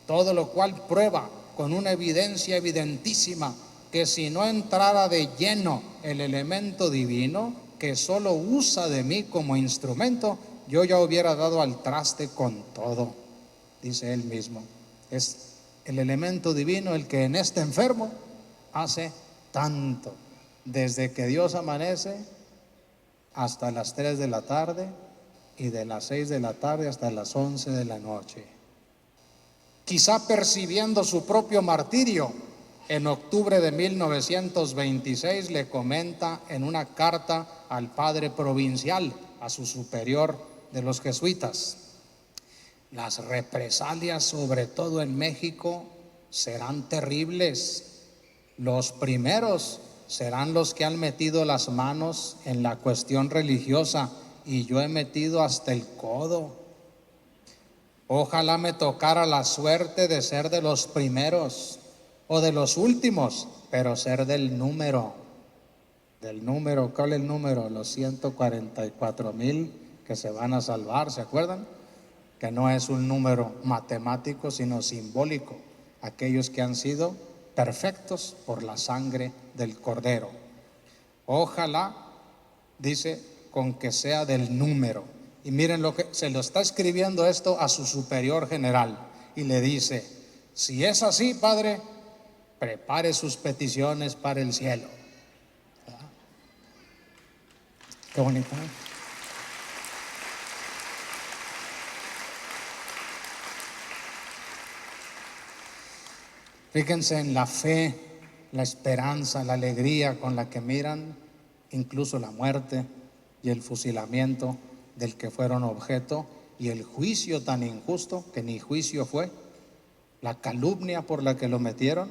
Speaker 2: todo lo cual prueba con una evidencia evidentísima que si no entrara de lleno el elemento divino, que solo usa de mí como instrumento, yo ya hubiera dado al traste con todo, dice él mismo. Es el elemento divino el que en este enfermo hace tanto, desde que Dios amanece hasta las 3 de la tarde y de las 6 de la tarde hasta las 11 de la noche. Quizá percibiendo su propio martirio, en octubre de 1926 le comenta en una carta al padre provincial, a su superior de los jesuitas: las represalias, sobre todo en México, serán terribles. Los primeros serán los que han metido las manos en la cuestión religiosa, y yo he metido hasta el codo. Ojalá me tocara la suerte de ser de los primeros o de los últimos, pero ser del número. ¿Cuál es el número? Los 144,000 que se van a salvar, ¿se acuerdan? Que no es un número matemático, sino simbólico. Aquellos que han sido perfectos por la sangre del Cordero. Ojalá, dice, con que sea del número. Y miren lo que se lo está escribiendo esto a su superior general, y le dice: si es así, padre, prepare sus peticiones para el cielo. ¿Verdad? Qué bonito, ¿eh? Fíjense en la fe, la esperanza, la alegría con la que miran incluso la muerte y el fusilamiento del que fueron objeto, y el juicio tan injusto que ni juicio fue, la calumnia por la que lo metieron,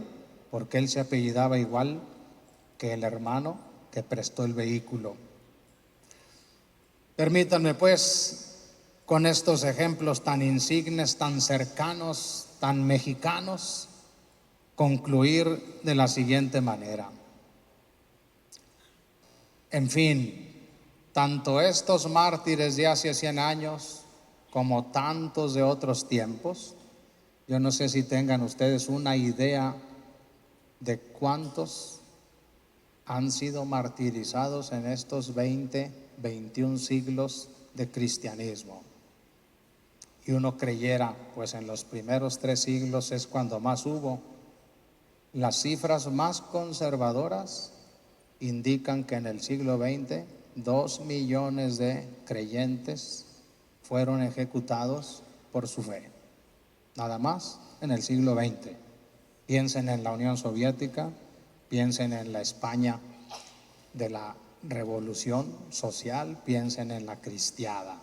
Speaker 2: porque él se apellidaba igual que el hermano que prestó el vehículo. Permítanme pues, con estos ejemplos tan insignes, tan cercanos, tan mexicanos, concluir de la siguiente manera. En fin, tanto estos mártires de hace 100 años como tantos de otros tiempos, yo no sé si tengan ustedes una idea de cuántos han sido martirizados en estos 21 siglos de cristianismo. Y uno creyera, pues en los primeros 3 siglos es cuando más hubo. Las cifras más conservadoras indican que en el siglo XX 2 millones de creyentes fueron ejecutados por su fe. Nada más en el siglo XX. Piensen en la Unión Soviética, piensen en la España de la Revolución Social, piensen en la cristiada.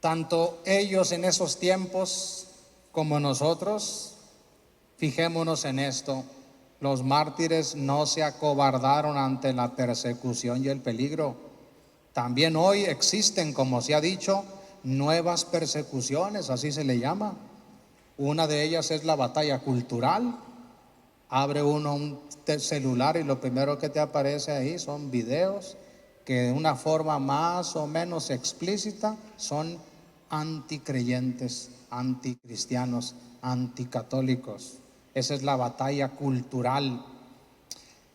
Speaker 2: Tanto ellos en esos tiempos como nosotros, fijémonos en esto: los mártires no se acobardaron ante la persecución y el peligro. También hoy existen, como se ha dicho, nuevas persecuciones, así se le llama. Una de ellas es la batalla cultural. Abre uno un celular y lo primero que te aparece ahí son videos que de una forma más o menos explícita son anticreyentes, anticristianos, anticatólicos. Esa es la batalla cultural.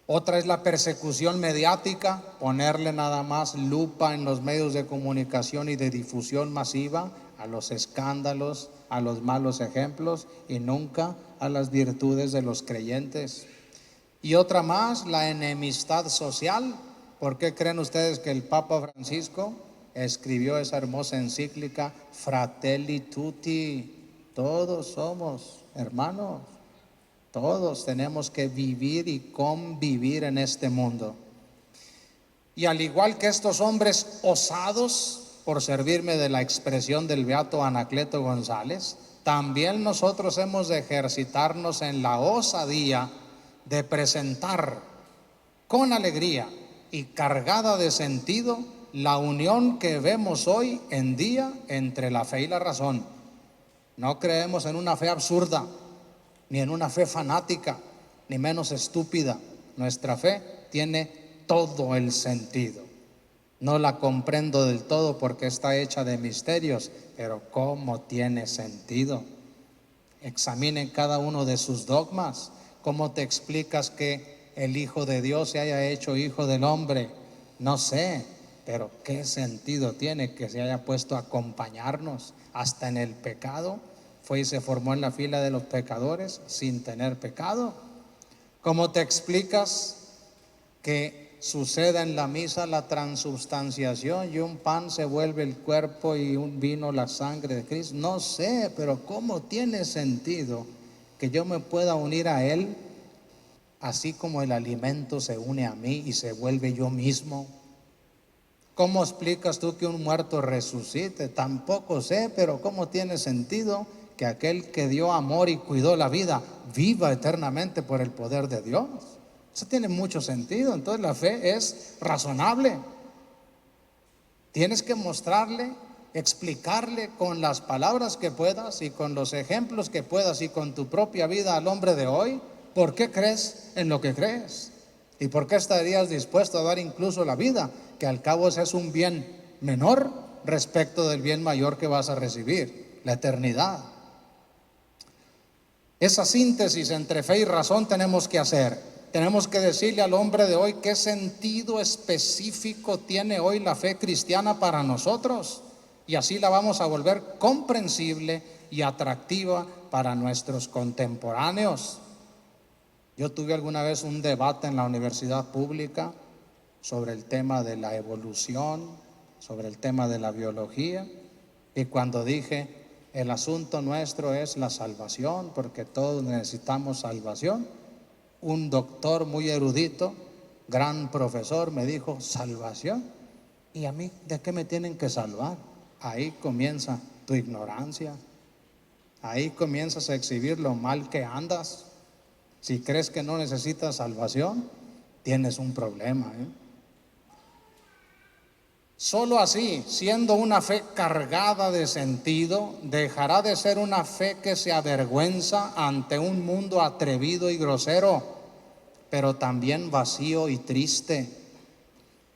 Speaker 2: Otra es la persecución mediática, ponerle nada más lupa en los medios de comunicación y de difusión masiva a los escándalos, a los malos ejemplos, y nunca a las virtudes de los creyentes. Y otra más, la enemistad social. ¿Por qué creen ustedes que el Papa Francisco escribió esa hermosa encíclica Fratelli Tutti? Todos somos hermanos. Todos tenemos que vivir y convivir en este mundo. Y al igual que estos hombres osados, por servirme de la expresión del beato Anacleto González, también nosotros hemos de ejercitarnos en la osadía de presentar con alegría y cargada de sentido la unión que vemos hoy en día entre la fe y la razón. No creemos en una fe absurda, ni en una fe fanática, ni menos estúpida. Nuestra fe tiene todo el sentido. No la comprendo del todo porque está hecha de misterios, pero ¿cómo tiene sentido? Examinen cada uno de sus dogmas. ¿Cómo te explicas que el Hijo de Dios se haya hecho Hijo del hombre? No sé, pero ¿qué sentido tiene que se haya puesto a acompañarnos hasta en el pecado? Fue y se formó en la fila de los pecadores sin tener pecado. ¿Cómo te explicas que suceda en la misa la transubstanciación y un pan se vuelve el cuerpo y un vino la sangre de Cristo? No sé, pero ¿cómo tiene sentido que yo me pueda unir a Él así como el alimento se une a mí y se vuelve yo mismo? ¿Cómo explicas tú que un muerto resucite? Tampoco sé, pero ¿cómo tiene sentido que aquel que dio amor y cuidó la vida viva eternamente por el poder de Dios? Eso tiene mucho sentido. Entonces la fe es razonable. Tienes que mostrarle, explicarle con las palabras que puedas y con los ejemplos que puedas y con tu propia vida al hombre de hoy, ¿por qué crees en lo que crees? ¿Y por qué estarías dispuesto a dar incluso la vida? Que al cabo ese es un bien menor respecto del bien mayor que vas a recibir, la eternidad. Esa síntesis entre fe y razón tenemos que hacer. Tenemos que decirle al hombre de hoy qué sentido específico tiene hoy la fe cristiana para nosotros, y así la vamos a volver comprensible y atractiva para nuestros contemporáneos. Yo tuve alguna vez un debate en la universidad pública sobre el tema de la evolución, sobre el tema de la biología, y cuando dije el asunto nuestro es la salvación, porque todos necesitamos salvación, un doctor muy erudito, gran profesor, me dijo: ¿salvación? ¿Y a mí de qué me tienen que salvar? Ahí comienza tu ignorancia, ahí comienzas a exhibir lo mal que andas. Si crees que no necesitas salvación, tienes un problema, Solo así, siendo una fe cargada de sentido, dejará de ser una fe que se avergüenza ante un mundo atrevido y grosero, pero también vacío y triste,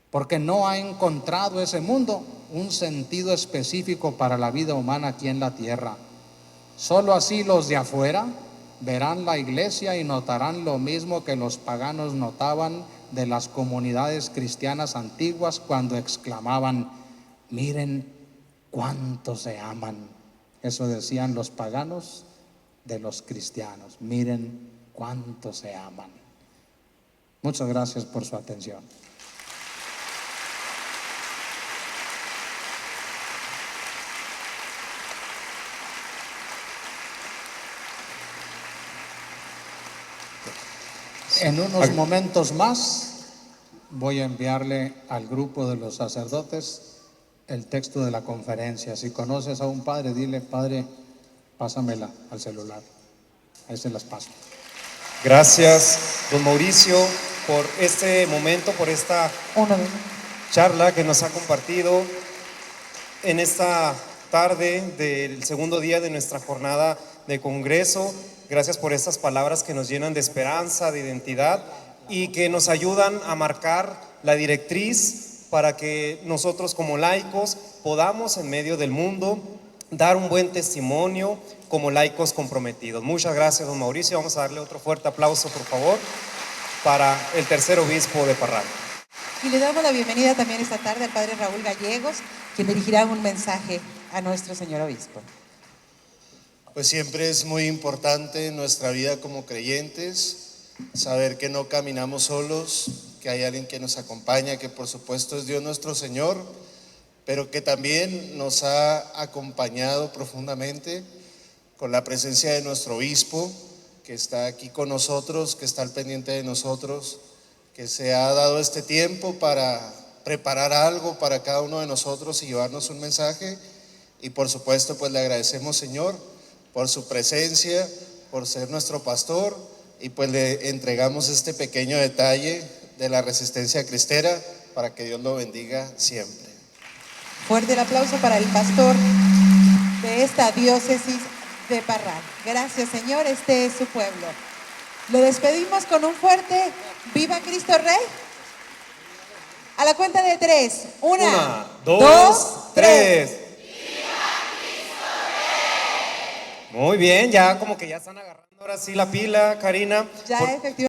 Speaker 2: porque no ha encontrado ese mundo un sentido específico para la vida humana aquí en la tierra. Solo así los de afuera verán la iglesia y notarán lo mismo que los paganos notaban de las comunidades cristianas antiguas cuando exclamaban: miren cuánto se aman. Eso decían los paganos de los cristianos: miren cuánto se aman. Muchas gracias por su atención. En unos momentos más voy a enviarle al grupo de los sacerdotes el texto de la conferencia. Si conoces a un padre, dile: padre, pásamela al celular. Ahí se las paso.
Speaker 3: Gracias, don Mauricio, por este momento, por esta charla que nos ha compartido en esta tarde del segundo día de nuestra jornada de congreso. Gracias por estas palabras que nos llenan de esperanza, de identidad y que nos ayudan a marcar la directriz para que nosotros como laicos podamos en medio del mundo dar un buen testimonio como laicos comprometidos. Muchas gracias, don Mauricio. Vamos a darle otro fuerte aplauso, por favor, para el tercer obispo de Parral.
Speaker 1: Y le damos la bienvenida también esta tarde al padre Raúl Gallegos, quien dirigirá un mensaje a nuestro señor obispo.
Speaker 4: Pues siempre es muy importante en nuestra vida como creyentes saber que no caminamos solos, que hay alguien que nos acompaña, que por supuesto es Dios nuestro Señor, pero que también nos ha acompañado profundamente con la presencia de nuestro obispo, que está aquí con nosotros, que está al pendiente de nosotros, que se ha dado este tiempo para preparar algo para cada uno de nosotros y llevarnos un mensaje. Y por supuesto pues le agradecemos, Señor, por su presencia, por ser nuestro pastor, y pues le entregamos este pequeño detalle de la resistencia cristera para que Dios lo bendiga siempre.
Speaker 1: Fuerte el aplauso para el pastor de esta diócesis de Parral. Gracias, Señor, este es su pueblo. Lo despedimos con un fuerte ¡Viva Cristo Rey! A la cuenta de 3.
Speaker 3: Una, dos, tres. Muy bien, ya como que ya están agarrando ahora sí la pila, Karina.
Speaker 1: Ya efectivamente.